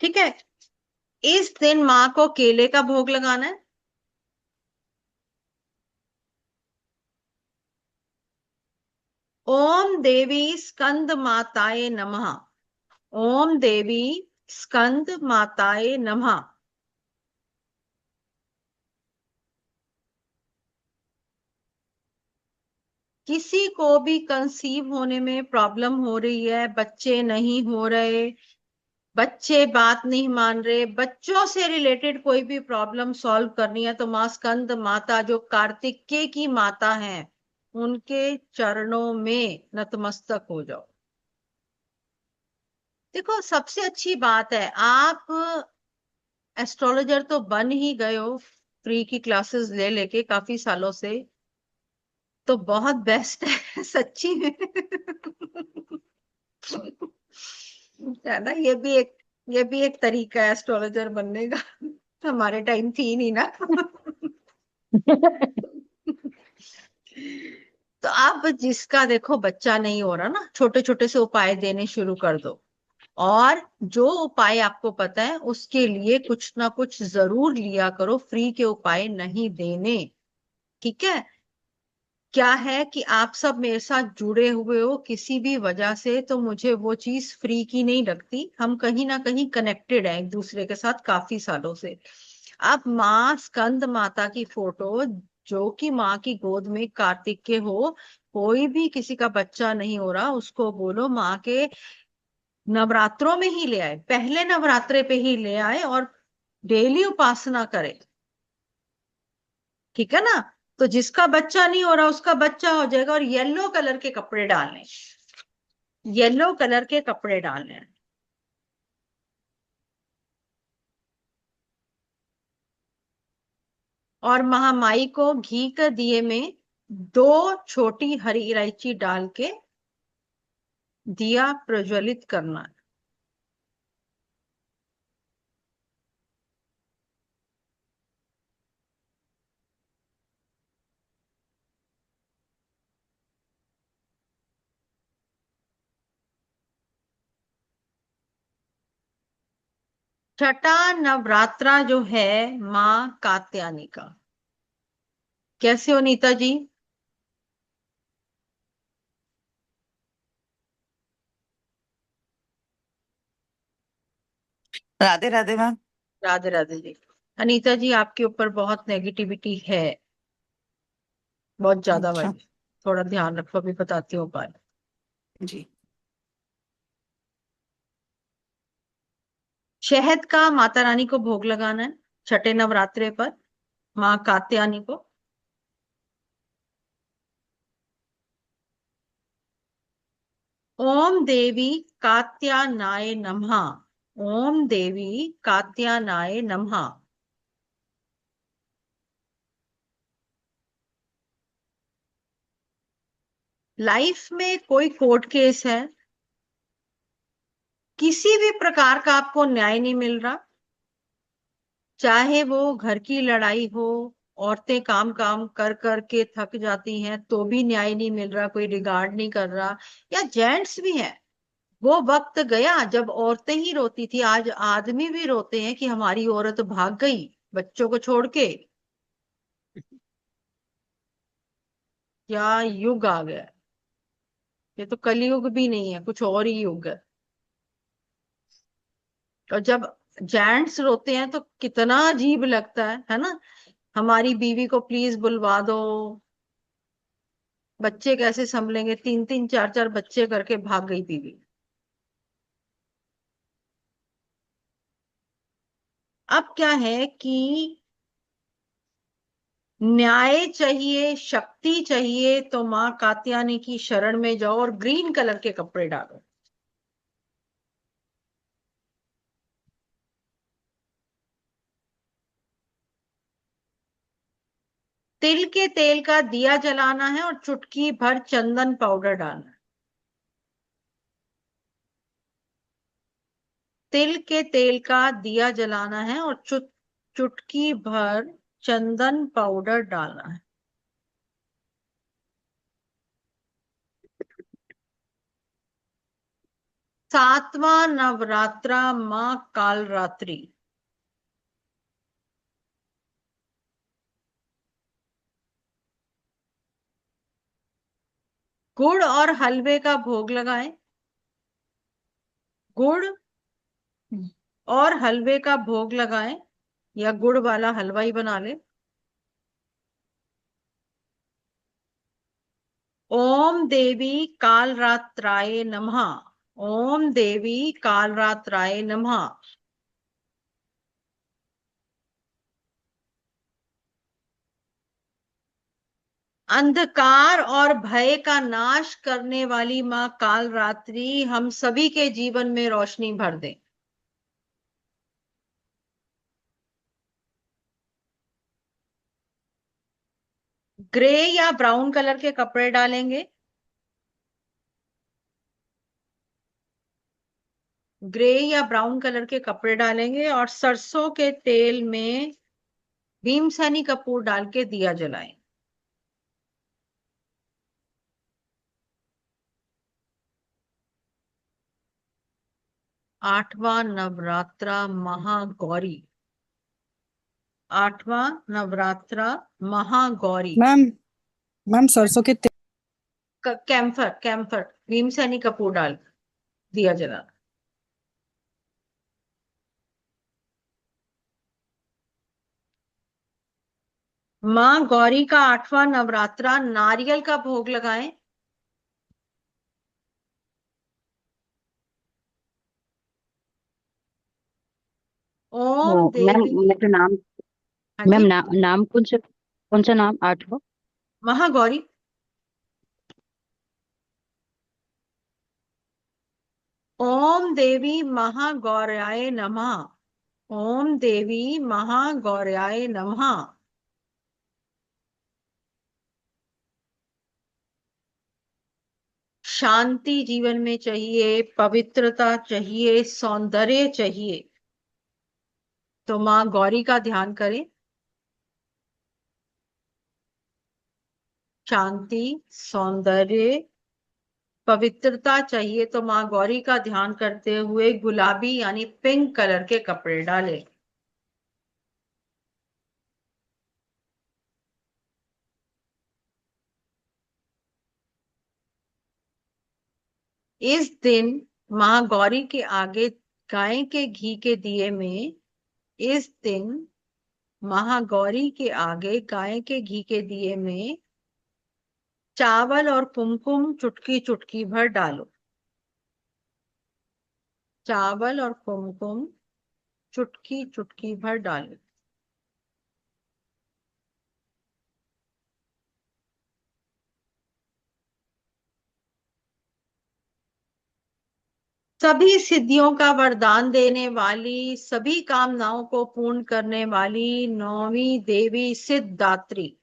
ठीक है। इस दिन मां को केले का भोग लगाना है। ओम देवी स्कंद माताए नमः। ओम देवी स्कंद माताए नमः। किसी को भी कंसीव होने में प्रॉब्लम हो रही है, बच्चे नहीं हो रहे, बच्चे बात नहीं मान रहे, बच्चों से रिलेटेड कोई भी प्रॉब्लम सॉल्व करनी है, तो मां स्कंद माता जो कार्तिकेय की माता है उनके चरणों में नतमस्तक हो जाओ। देखो सबसे अच्छी बात है, आप एस्ट्रोलॉजर तो बन ही गए हो फ्री की क्लासेस ले लेके काफी सालों से, तो बहुत बेस्ट है सच्ची में। है ना, ये भी एक तरीका है एस्ट्रोलॉजर बनने का। हमारे टाइम थी नहीं ना। तो आप जिसका देखो बच्चा नहीं हो रहा ना, छोटे छोटे से उपाय देने शुरू कर दो। और जो उपाय आपको पता है उसके लिए कुछ ना कुछ जरूर लिया करो, फ्री के उपाय नहीं देने। ठीक है। क्या है कि आप सब मेरे साथ जुड़े हुए हो किसी भी वजह से, तो मुझे वो चीज फ्री की नहीं लगती। हम कहीं ना कहीं कनेक्टेड हैं एक दूसरे के साथ काफी सालों से। आप माँ स्कंद माता की फोटो जो कि माँ की गोद में कार्तिक के हो, कोई भी किसी का बच्चा नहीं हो रहा, उसको बोलो माँ के नवरात्रों में ही ले आए, पहले नवरात्रे पे ही ले आए और डेली उपासना करे। ठीक है ना? तो जिसका बच्चा नहीं हो रहा उसका बच्चा हो जाएगा। और येलो कलर के कपड़े डालने, येलो कलर के कपड़े डालने हैं। और महामाई को घी के दिए में 2 छोटी हरी इलायची डाल के दिया प्रज्वलित करना है। छठा नवरात्रा जो है माँ कात्यायनी का। कैसे हो नीता जी? राधे राधे मैम। राधे राधे जी। अनीता जी, आपके ऊपर बहुत नेगेटिविटी है, बहुत ज्यादा अच्छा। वाली। थोड़ा ध्यान रखो, अभी बताती हूँ उपाय। जी। शहद का माता रानी को भोग लगाना है छठे नवरात्रे पर, माँ कात्यायनी को। ओम देवी कात्यायनाय नमः। ओम देवी कात्यायनाय नमः। लाइफ में कोई कोर्ट केस है, किसी भी प्रकार का आपको न्याय नहीं मिल रहा, चाहे वो घर की लड़ाई हो, औरतें काम काम कर कर के थक जाती हैं तो भी न्याय नहीं मिल रहा, कोई रिगार्ड नहीं कर रहा, या जेंट्स भी हैं। वो वक्त गया जब औरतें ही रोती थी, आज आदमी भी रोते हैं कि हमारी औरत भाग गई बच्चों को छोड़ के। क्या युग आ गया है। ये तो कलयुग भी नहीं है, कुछ और ही युग है। और जब जेंट्स रोते हैं तो कितना अजीब लगता है ना? हमारी बीवी को प्लीज बुलवा दो। बच्चे कैसे संभलेंगे? 3 3 4 4 बच्चे करके भाग गई बीवी। अब क्या है कि न्याय चाहिए, शक्ति चाहिए, तो माँ कात्यायनी की शरण में जाओ और ग्रीन कलर के कपड़े डालो। तिल के तेल का दिया जलाना है और चुटकी भर चंदन पाउडर डालना है। तिल के तेल का दिया जलाना है और चुटकी भर चंदन पाउडर डालना है। सातवां नवरात्रा माँ कालरात्रि। गुड़ और हलवे का भोग लगाएं। गुड़ और हलवे का भोग लगाएं, या गुड़ वाला हलवा ही बना ले। ओम देवी कालरात्राय नमः। ओम देवी कालरात्राय नमः। अंधकार और भय का नाश करने वाली माँ कालरात्रि हम सभी के जीवन में रोशनी भर दे। ग्रे या ब्राउन कलर के कपड़े डालेंगे। ग्रे या ब्राउन कलर के कपड़े डालेंगे और सरसों के तेल में भीमसेनी कपूर डाल के दिया जलाएं। आठवां नवरात्रा महागौरी। आठवां नवरात्रा महागौरी। मैम मैम सरसों के कैम्फर, कैम्फर भीमसेनी कपूर डाल दिया जला। माँ गौरी का 8वां नवरात्रा, नारियल का भोग लगाएं। वो ओम मैम, देवी। मैं तो नाम, हाँ मैम जी। नाम कौन सा नाम, 8 को? महागौरी। ओम देवी महागौर्याय नमः। ओम देवी महागौर्याय नमः। शांति जीवन में चाहिए, पवित्रता चाहिए, सौंदर्य चाहिए, तो माँ गौरी का ध्यान करें। शांति, सौंदर्य, पवित्रता चाहिए तो माँ गौरी का ध्यान करते हुए गुलाबी यानी पिंक कलर के कपड़े डालें। इस दिन माँ गौरी के आगे गाय के घी के दिए में, इस दिन महागौरी के आगे गाय के घी के दिए में चावल और कुमकुम चुटकी चुटकी भर डालो। चावल और कुमकुम चुटकी चुटकी भर डालो। सभी सिद्धियों का वरदान देने वाली, सभी कामनाओं को पूर्ण करने वाली नौवीं देवी सिद्धात्री,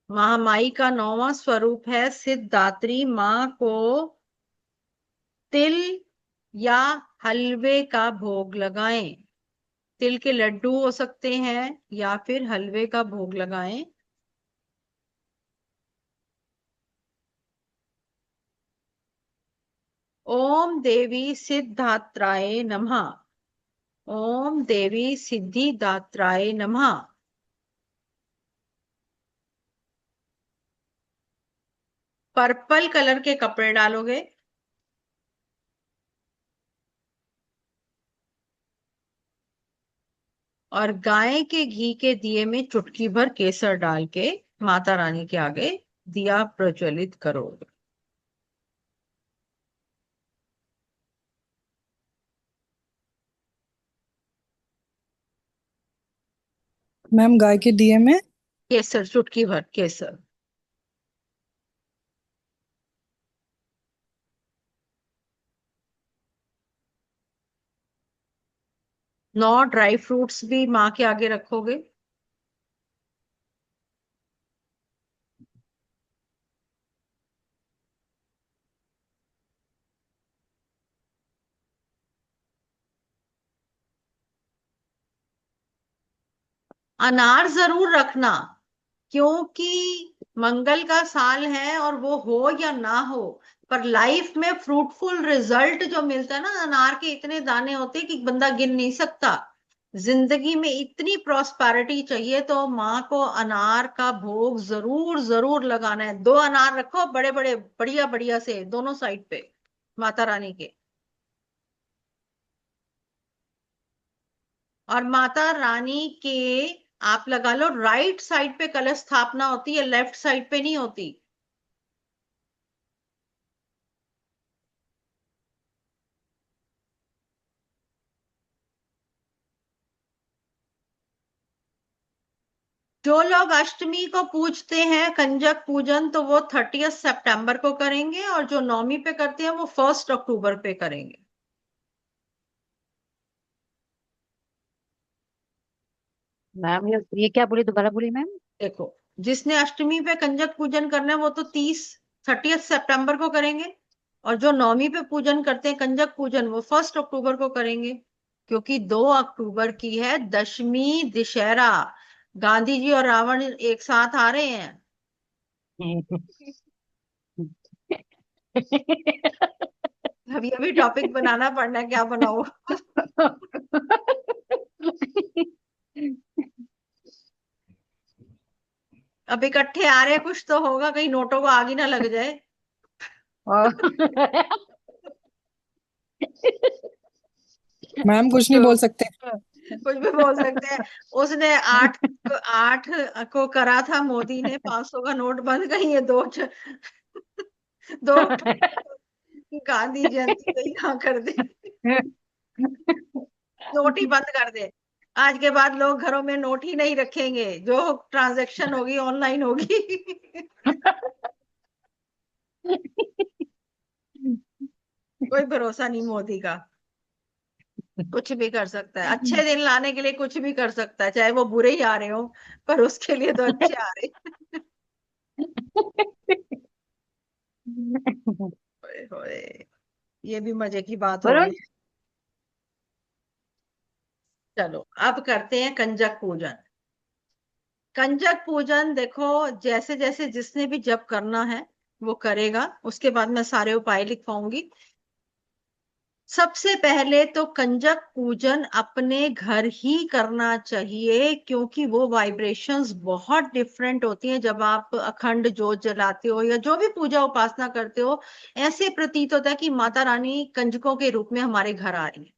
महामाई का 9वां स्वरूप है सिद्धात्री। माँ को तिल या हलवे का भोग लगाएं। तिल के लड्डू हो सकते हैं या फिर हलवे का भोग लगाएं। ओम देवी सिद्धात्राय नमः। ओम देवी सिद्धिदात्राय नमः। पर्पल कलर के कपड़े डालोगे और गाय के घी के दिए में चुटकी भर केसर डाल के माता रानी के आगे दिया प्रज्वलित करोगे। मैम गाय के दिए में केसर, चुटकी भर केसर। नौ ड्राई फ्रूट्स भी माँ के आगे रखोगे। अनार जरूर रखना, क्योंकि मंगल का साल है और वो हो या ना हो, पर लाइफ में फ्रूटफुल रिजल्ट जो मिलता है ना, अनार के इतने दाने होते हैं कि बंदा गिन नहीं सकता। जिंदगी में इतनी प्रॉस्पेरिटी चाहिए तो माँ को अनार का भोग जरूर जरूर लगाना है। 2 अनार रखो, बड़े बड़े बढ़िया बढ़िया से, दोनों साइड पे माता रानी के। और माता रानी के आप लगा लो राइट साइड पे कलश स्थापना होती है, लेफ्ट साइड पे नहीं होती। जो लोग अष्टमी को पूजते हैं कंजक पूजन, तो वो 30 सितंबर को करेंगे, और जो नौमी पे करते हैं वो 1 अक्टूबर पे करेंगे। मैम ये क्या बोली, दोबारा बोली मैम? देखो, जिसने अष्टमी पे कंजक पूजन करना है वो तो 30 सितंबर को करेंगे, और जो नौमी पे पूजन करते हैं कंजक पूजन, वो 1 अक्टूबर को करेंगे। क्योंकि 2 अक्टूबर की है दशमी दशहरा, गांधी जी और रावण एक साथ आ रहे हैं। अभी अभी टॉपिक बनाना पड़ना है, क्या बनाओ। अब इकट्ठे आ रहे हैं, कुछ तो होगा, कहीं नोटों को आग ही ना लग जाए। मैम कुछ नहीं तो बोल सकते। कुछ भी बोल सकते हैं। उसने 8 को करा था मोदी ने 500 का नोट बंद, कहीं ये दो गांधी जयंती पे ही ना कर दे, नोट ही बंद कर दे। आज के बाद लोग घरों में नोट ही नहीं रखेंगे, जो ट्रांजैक्शन होगी ऑनलाइन होगी। कोई भरोसा नहीं मोदी का, कुछ भी कर सकता है, अच्छे दिन लाने के लिए कुछ भी कर सकता है, चाहे वो बुरे ही आ रहे हो, पर उसके लिए तो अच्छे आ रहे। होए होए, ये भी मजे की बात हो वरुण, गई। चलो अब करते हैं कंजक पूजन। कंजक पूजन देखो, जैसे जैसे जिसने भी जब करना है वो करेगा, उसके बाद मैं सारे उपाय लिखवाऊंगी। सबसे पहले तो कंजक पूजन अपने घर ही करना चाहिए, क्योंकि वो वाइब्रेशंस बहुत डिफरेंट होती हैं। जब आप अखंड जोत जलाते हो या जो भी पूजा उपासना करते हो, ऐसे प्रतीत होता है कि माता रानी कंजकों के रूप में हमारे घर आ रही है।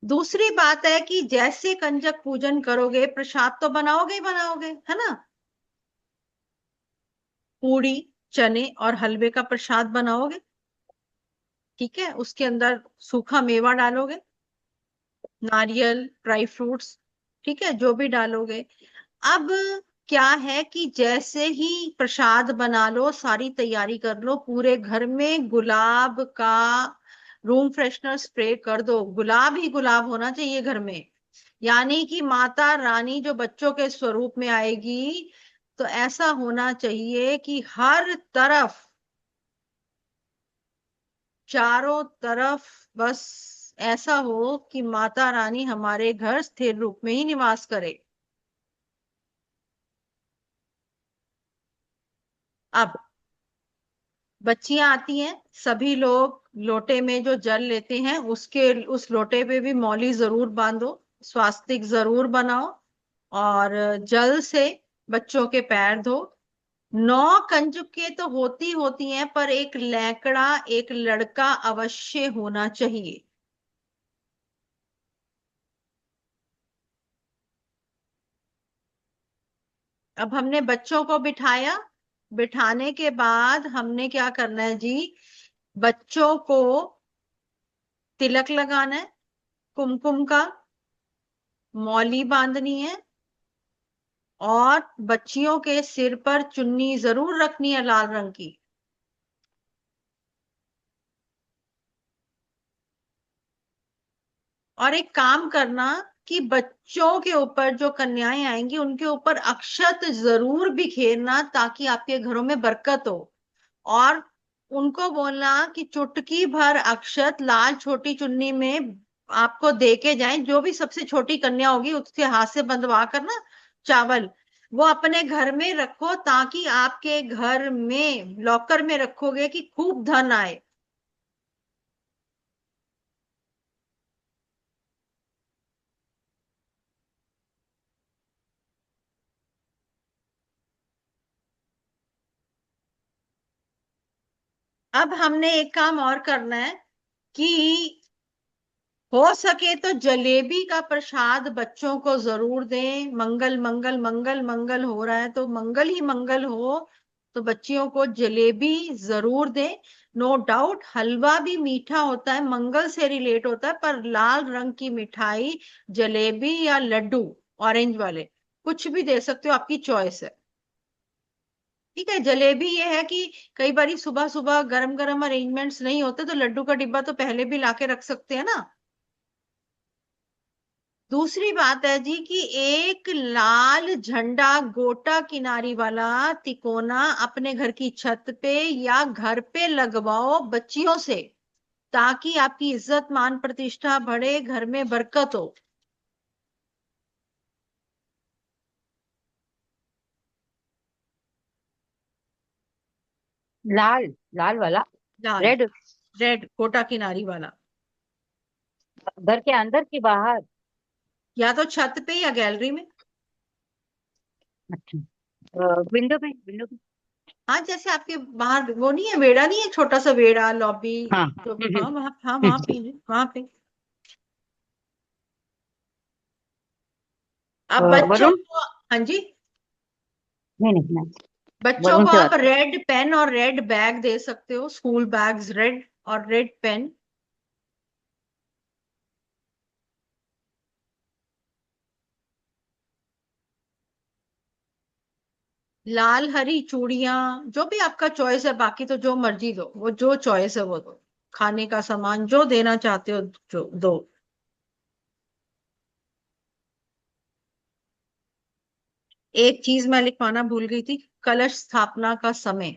दूसरी बात है कि जैसे कंजक पूजन करोगे, प्रसाद तो बनाओगे ही बनाओगे, है ना। पूड़ी, चने और हलवे का प्रसाद बनाओगे, ठीक है। उसके अंदर सूखा मेवा डालोगे, नारियल, ड्राई फ्रूट्स, ठीक है, जो भी डालोगे। अब क्या है कि जैसे ही प्रसाद बना लो, सारी तैयारी कर लो, पूरे घर में गुलाब का रूम फ्रेशनर स्प्रे कर दो। गुलाब ही गुलाब होना चाहिए घर में, यानी कि माता रानी जो बच्चों के स्वरूप में आएगी, तो ऐसा होना चाहिए कि हर तरफ, चारों तरफ, बस ऐसा हो कि माता रानी हमारे घर स्थिर रूप में ही निवास करे। अब बच्चियां आती हैं, सभी लोग लोटे में जो जल लेते हैं, उस लोटे पे भी मौली जरूर बांधो, स्वास्तिक जरूर बनाओ, और जल से बच्चों के पैर धो। 9 कंजुके तो होती होती हैं, पर एक लैकड़ा, एक लड़का अवश्य होना चाहिए। अब हमने बच्चों को बिठाया, बिठाने के बाद हमने क्या करना है जी, बच्चों को तिलक लगाना है, कुमकुम का, मौली बांधनी है, और बच्चियों के सिर पर चुन्नी जरूर रखनी है लाल रंग की। और एक काम करना कि बच्चों के ऊपर, जो कन्याएं आएंगी उनके ऊपर अक्षत जरूर बिखेरना, ताकि आपके घरों में बरकत हो। और उनको बोलना कि चुटकी भर अक्षत लाल छोटी चुन्नी में आपको दे के जाएं। जो भी सबसे छोटी कन्या होगी उसके हाथ से बंधवा कर ना चावल, वो अपने घर में रखो, ताकि आपके घर में लॉकर में रखोगे कि खूब धन आए। अब हमने एक काम और करना है कि हो सके तो जलेबी का प्रसाद बच्चों को जरूर दें। मंगल मंगल मंगल मंगल हो रहा है, तो मंगल ही मंगल हो, तो बच्चियों को जलेबी जरूर दें। नो डाउट हलवा भी मीठा होता है, मंगल से रिलेट होता है, पर लाल रंग की मिठाई, जलेबी या लड्डू, ऑरेंज वाले, कुछ भी दे सकते हो, आपकी चॉइस है, ठीक है। जलेबी ये है कि कई बार सुबह सुबह गरम गरम अरेंजमेंट्स नहीं होते, तो लड्डू का डिब्बा तो पहले भी लाके रख सकते हैं ना। दूसरी बात है जी कि एक लाल झंडा गोटा किनारी वाला तिकोना अपने घर की छत पे या घर पे लगवाओ बच्चियों से, ताकि आपकी इज्जत मान प्रतिष्ठा बढ़े, घर में बरकत हो। लाल, लाल वाला, लाल, रेड। रेड गोटा किनारी वाला, घर के अंदर की बाहर? या तो छत पे या गैलरी में। अच्छा, विंडो पे, विंडो पे। हाँ, जैसे आपके बाहर वो नहीं है, वेड़ा नहीं है, छोटा सा वेड़ा, लॉबी, हाँ, तो हाँ वहाँ, हाँ वहां पे, वहां पे। अब बच्चों वरुण। को, हाँ जी, नहीं नहीं मैम, बच्चों वरुण को से आप बात कर। रेड पेन और रेड बैग दे सकते हो, स्कूल बैग्स रेड और रेड पेन। लाल हरी चूड़ियां, जो भी आपका चॉइस है, बाकी तो जो मर्जी दो, वो जो चॉइस है वो दो। खाने का सामान जो देना चाहते हो जो दो। एक चीज मैं लिखवाना भूल गई थी, कलश स्थापना का समय।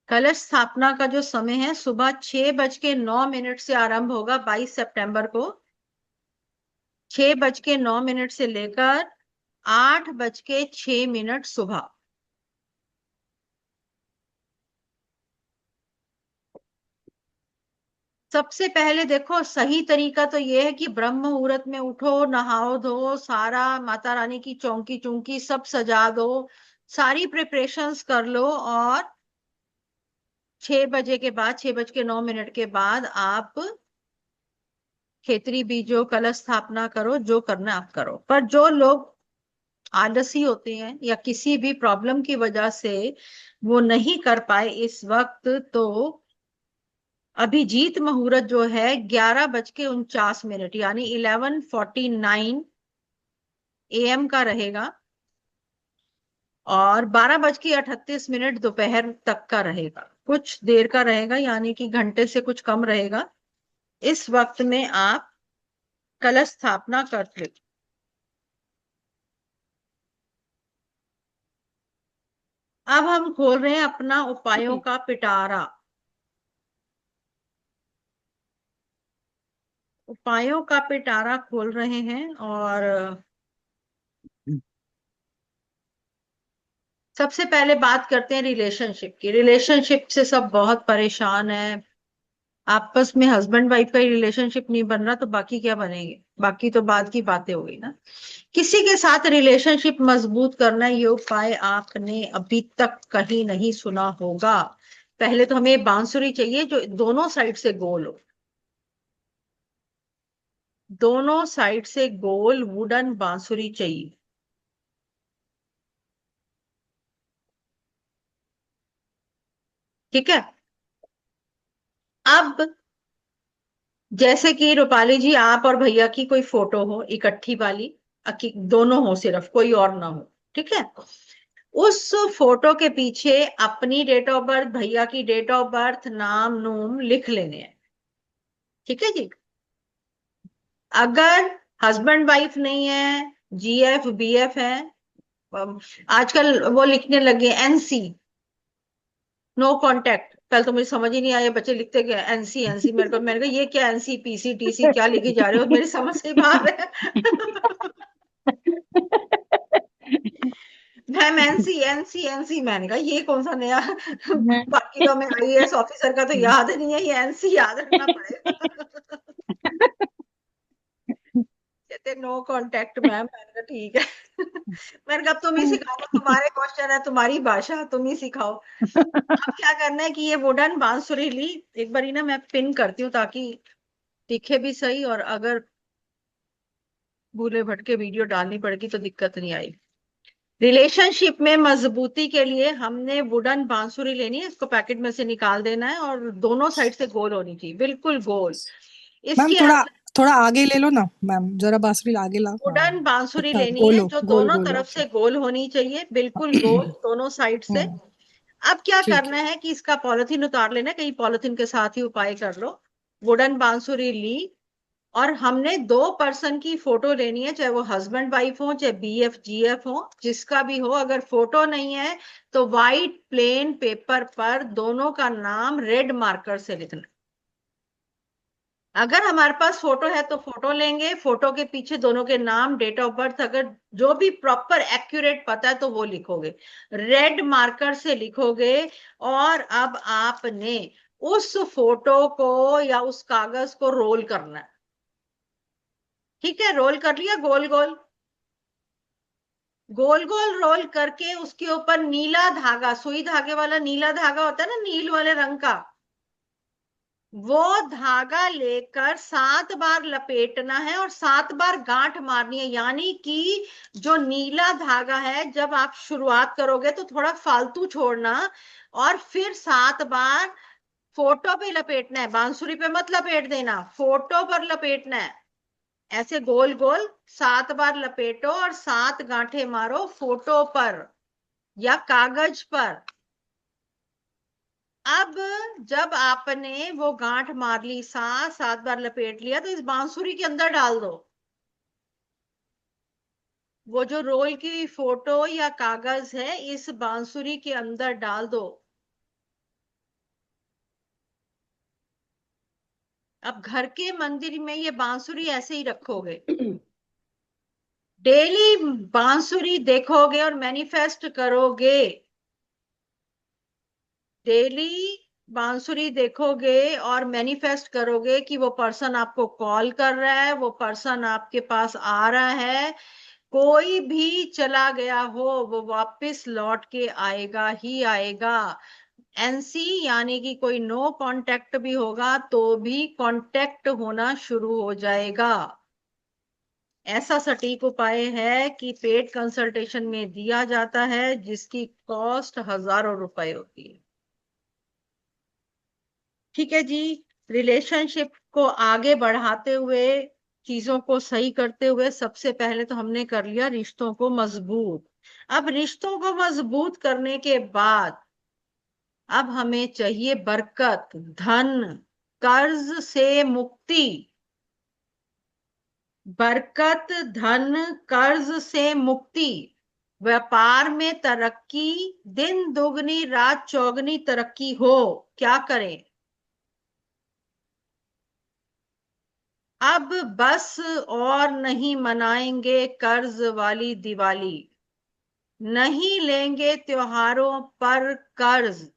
कलश स्थापना का जो समय है, सुबह 6:09 से आरंभ होगा 22 सितंबर को। 6:09 से लेकर 8:06 सुबह। सबसे पहले देखो, सही तरीका तो ये है कि ब्रह्म मुहूर्त में उठो, नहाओ धो, सारा माता रानी की चौकी चौकी सब सजा दो, सारी प्रिपरेशंस कर लो, और 6 बजे के बाद, 6:09 के बाद आप खेतरी बीजो, कलश स्थापना करो, जो करना आप करो। पर जो लोग आलसी होते हैं या किसी भी प्रॉब्लम की वजह से वो नहीं कर पाए इस वक्त, तो अभिजीत मुहूर्त जो है 11:49 यानी 11:49 AM का रहेगा, और 12:38 दोपहर तक का रहेगा, कुछ देर का रहेगा, यानी कि घंटे से कुछ कम रहेगा। इस वक्त में आप कलश स्थापना कर ले। अब हम खोल रहे हैं अपना उपायों का पिटारा। उपायों का पिटारा खोल रहे हैं, और सबसे पहले बात करते हैं रिलेशनशिप की। रिलेशनशिप से सब बहुत परेशान है। आपस में हस्बैंड वाइफ का ही रिलेशनशिप नहीं बन रहा, तो बाकी क्या बनेंगे? बाकी तो बाद की बातें हो गई ना। किसी के साथ रिलेशनशिप मजबूत करना, ये उपाय आपने अभी तक कहीं नहीं सुना होगा। पहले तो हमें बांसुरी चाहिए जो दोनों साइड से गोल हो। दोनों साइड से गोल वुडन बांसुरी चाहिए। ठीक है। अब जैसे कि रूपाली जी, आप और भैया की कोई फोटो हो इकट्ठी वाली, दोनों हो, सिर्फ कोई और ना हो। ठीक है। उस फोटो के पीछे अपनी डेट ऑफ बर्थ, भैया की डेट ऑफ बर्थ, नाम नूम लिख लेने हैं। ठीक है जी। अगर हस्बैंड वाइफ नहीं है, जीएफ बीएफ है, आजकल वो लिखने लगे एनसी, नो कांटेक्ट। कल तो मुझे समझ ही नहीं आया, बच्चे लिखते क्या एनसी एनसी, मैंने कहा ये क्या एनसी पीसी टीसी क्या लिखे जा रहे हो, मेरी समझ से बाहर है। मैम एनसी एनसी एनसी, मैंने कहा ये कौन सा नया बाकी तो हमें आईएएस ऑफिसर का तो याद नहीं है, ये एनसी याद रखना पड़ेगा। कहते नो कांटेक्ट मैम, मैंने कहा ठीक है। मैंने कहा अब तुम ही सिखाओ, तुम्हारे क्वेश्चन है, तुम्हारी भाषा, तुम ही सिखाओ। अब क्या करना है कि ये वुडन बांसुरी ली, एक बार ना मैं पिन करती हूँ ताकि दिखे भी सही, और अगर भूले भटके वीडियो डालनी पड़ेगी तो दिक्कत नहीं आई। रिलेशनशिप में मजबूती के लिए हमने वुडन बांसुरी लेनी है, इसको पैकेट में से निकाल देना है, और दोनों साइड से गोल होनी चाहिए, बिल्कुल गोल। मैम इसके थोड़ा अंदर थोड़ा आगे ले लो ना मैम, जरा बांसुरी आगे ला। हाँ, वुडन बांसुरी अच्छा लेनी गोल है हो, जो गोल दोनों गोल तरफ ओके। से गोल होनी चाहिए, बिल्कुल गोल दोनों साइड से। हम्म, अब क्या ठीक करना है कि इसका पॉलिथीन उतार लेना है, कहीं पॉलिथीन के साथ ही उपाय कर लो। वुडन बांसुरी ली, और हमने 2 पर्सन की फोटो लेनी है, चाहे वो हस्बैंड वाइफ हो, चाहे बीएफ जीएफ हो, जिसका भी हो। अगर फोटो नहीं है तो वाइट प्लेन पेपर पर दोनों का नाम रेड मार्कर से लिखना। अगर हमारे पास फोटो है तो फोटो लेंगे, फोटो के पीछे दोनों के नाम, डेट ऑफ बर्थ, अगर जो भी प्रॉपर एक्यूरेट पता है तो वो लिखोगे, रेड मार्कर से लिखोगे। और अब आपने उस फोटो को या उस कागज को रोल करना है। ठीक है, रोल कर लिया गोल गोल। गोल गोल रोल करके उसके ऊपर नीला धागा, सुई धागे वाला नीला धागा होता है ना, नील वाले रंग का, वो धागा लेकर 7 बार लपेटना है और 7 बार गांठ मारनी है। यानी कि जो नीला धागा है, जब आप शुरुआत करोगे तो थोड़ा फालतू छोड़ना और फिर 7 बार फोटो पे लपेटना है, बांसुरी पे मत लपेट देना, फोटो पर लपेटना है। ऐसे गोल गोल 7 बार लपेटो और 7 गांठें मारो फोटो पर या कागज पर। अब जब आपने वो गांठ मार ली, 7 बार लपेट लिया, तो इस बांसुरी के अंदर डाल दो। वो जो रोल की फोटो या कागज है इस बांसुरी के अंदर डाल दो। अब घर के मंदिर में ये बांसुरी ऐसे ही रखोगे, डेली बांसुरी देखोगे और मैनिफेस्ट करोगे। डेली बांसुरी देखोगे और मैनिफेस्ट करोगे कि वो पर्सन आपको कॉल कर रहा है, वो पर्सन आपके पास आ रहा है। कोई भी चला गया हो वो वापस लौट के आएगा ही आएगा। एनसी यानी कि कोई नो कांटेक्ट भी होगा तो भी कांटेक्ट होना शुरू हो जाएगा। ऐसा सटीक उपाय है कि पेड कंसल्टेशन में दिया जाता है, जिसकी कॉस्ट हजारों रुपए होती है। ठीक है जी। रिलेशनशिप को आगे बढ़ाते हुए, चीजों को सही करते हुए, सबसे पहले तो हमने कर लिया रिश्तों को मजबूत। अब रिश्तों को मजबूत करने के बाद अब हमें चाहिए बरकत, धन, कर्ज से मुक्ति। बरकत, धन, कर्ज से मुक्ति, व्यापार में तरक्की, दिन दुगनी रात चौगनी तरक्की हो। क्या करें? अब बस और नहीं मनाएंगे कर्ज वाली दिवाली, नहीं लेंगे त्योहारों पर कर्ज।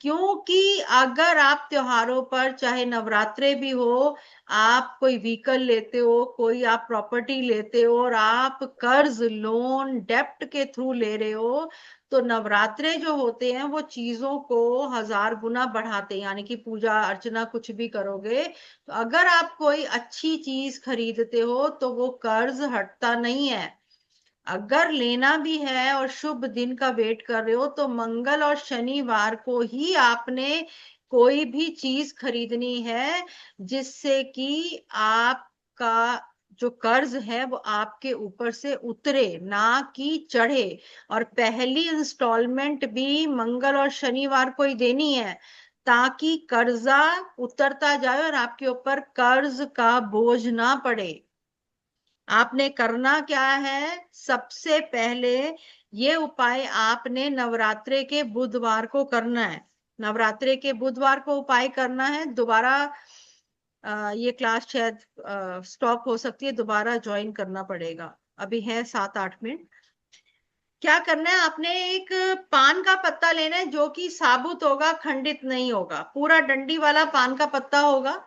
क्योंकि अगर आप त्योहारों पर, चाहे नवरात्रे भी हो, आप कोई व्हीकल लेते हो, कोई आप प्रॉपर्टी लेते हो और आप कर्ज, लोन, डेप्ट के थ्रू ले रहे हो, तो नवरात्रे जो होते हैं वो चीजों को 1000 गुना बढ़ाते हैं। यानी कि पूजा अर्चना कुछ भी करोगे तो अगर आप कोई अच्छी चीज खरीदते हो तो वो कर्ज हटता नहीं है। अगर लेना भी है और शुभ दिन का वेट कर रहे हो तो मंगल और शनिवार को ही आपने कोई भी चीज खरीदनी है, जिससे कि आपका जो कर्ज है वो आपके ऊपर से उतरे, ना कि चढ़े। और पहली इंस्टॉलमेंट भी मंगल और शनिवार को ही देनी है, ताकि कर्जा उतरता जाए और आपके ऊपर कर्ज का बोझ ना पड़े। आपने करना क्या है? सबसे पहले ये उपाय आपने नवरात्रे के बुधवार को करना है। नवरात्रे के बुधवार को उपाय करना है। दोबारा ये क्लास शायद स्टॉप हो सकती है, दोबारा ज्वाइन करना पड़ेगा। अभी है 7-8 मिनट। क्या करना है? आपने एक पान का पत्ता लेना है जो कि साबुत होगा, खंडित नहीं होगा, पूरा डंडी वाला पान का पत्ता होगा।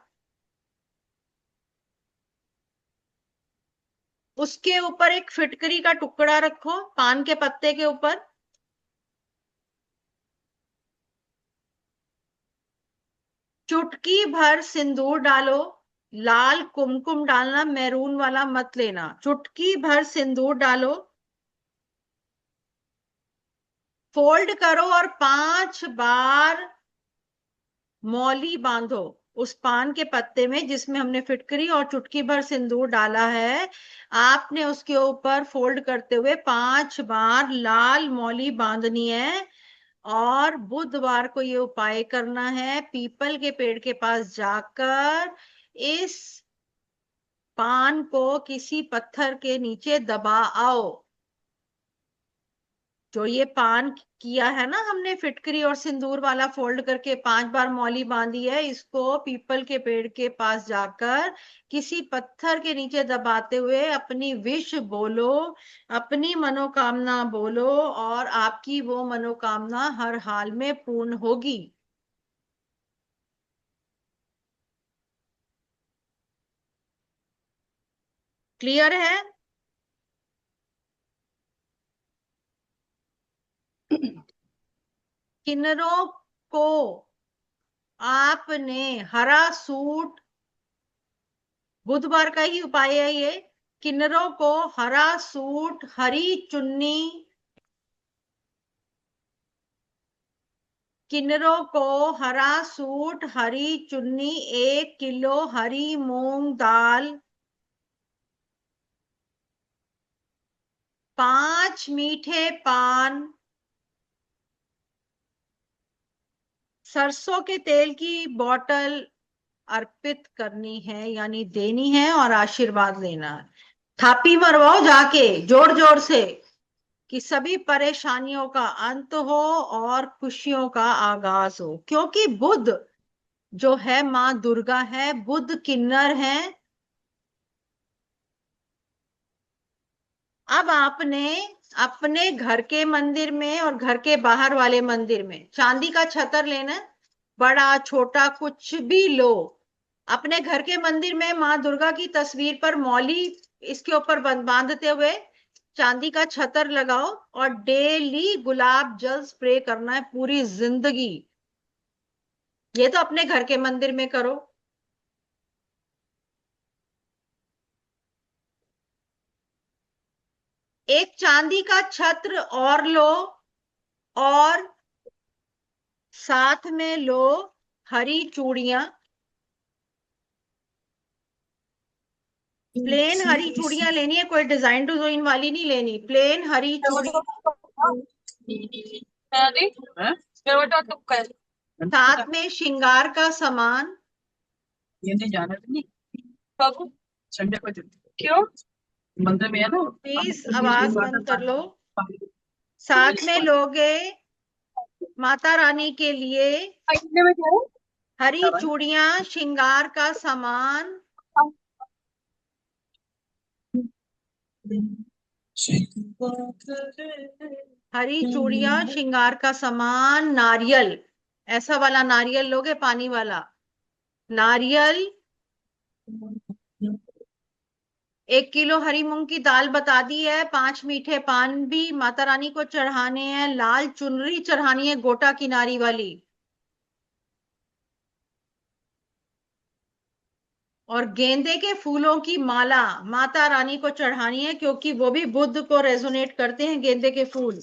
उसके ऊपर एक फिटकरी का टुकड़ा रखो, पान के पत्ते के ऊपर। चुटकी भर सिंदूर डालो। लाल कुमकुम डालना, मैरून वाला मत लेना। चुटकी भर सिंदूर डालो, फोल्ड करो और 5 बार मौली बांधो उस पान के पत्ते में जिसमें हमने फिटकरी और चुटकी भर सिंदूर डाला है। आपने उसके ऊपर फोल्ड करते हुए 5 बार लाल मौली बांधनी है। और बुधवार को ये उपाय करना है। पीपल के पेड़ के पास जाकर इस पान को किसी पत्थर के नीचे दबा आओ। जो ये पान किया है ना हमने, फिटकरी और सिंदूर वाला फोल्ड करके 5 बार मौली बांधी है, इसको पीपल के पेड़ के पास जाकर किसी पत्थर के नीचे दबाते हुए अपनी विश बोलो, अपनी मनोकामना बोलो, और आपकी वो मनोकामना हर हाल में पूर्ण होगी। क्लियर है? किन्नरों को आपने हरा सूट, बुधवार का ही उपाय है ये, किन्नरों को हरा सूट, हरी चुन्नी, किन्नरों को हरा सूट, हरी चुन्नी, 1 किलो हरी मूंग दाल, 5 मीठे पान, सरसों के तेल की बोतल अर्पित करनी है, यानी देनी है और आशीर्वाद लेना है। थापी मरवाओ जाके जोर जोर से कि सभी परेशानियों का अंत हो और खुशियों का आगाज हो, क्योंकि बुध जो है मां दुर्गा है, बुध किन्नर है। अब आपने अपने घर के मंदिर में और घर के बाहर वाले मंदिर में चांदी का छतर लेना, बड़ा छोटा कुछ भी लो। अपने घर के मंदिर में मां दुर्गा की तस्वीर पर मौली इसके ऊपर बांधते हुए चांदी का छतर लगाओ और डेली गुलाब जल स्प्रे करना है पूरी जिंदगी। ये तो अपने घर के मंदिर में करो। एक चांदी का छत्र और लो और साथ में लो हरी चूड़ियां, प्लेन हरी चूड़ियां लेनी है, कोई डिजाइन डिजाइन वाली नहीं लेनी, प्लेन हरी चूड़ी। साथ में श्रृंगार का सामान। ये नहीं जाना नहीं बाबू, संडे को क्यों मंदिर में है ना, प्लीज आवाज बंद कर लो। साथ में लोगे माता रानी के लिए हरी चूड़ियां, श्रृंगार का सामान, हरी चूड़ियां, श्रृंगार का सामान, नारियल, ऐसा वाला नारियल लोगे, पानी वाला नारियल, 1 किलो हरी मूंग की दाल बता दी है, 5 मीठे पान भी माता रानी को चढ़ाने हैं, लाल चुनरी चढ़ानी है गोटा किनारी वाली, और गेंदे के फूलों की माला माता रानी को चढ़ानी है, क्योंकि वो भी बुध को रेजोनेट करते हैं गेंदे के फूल।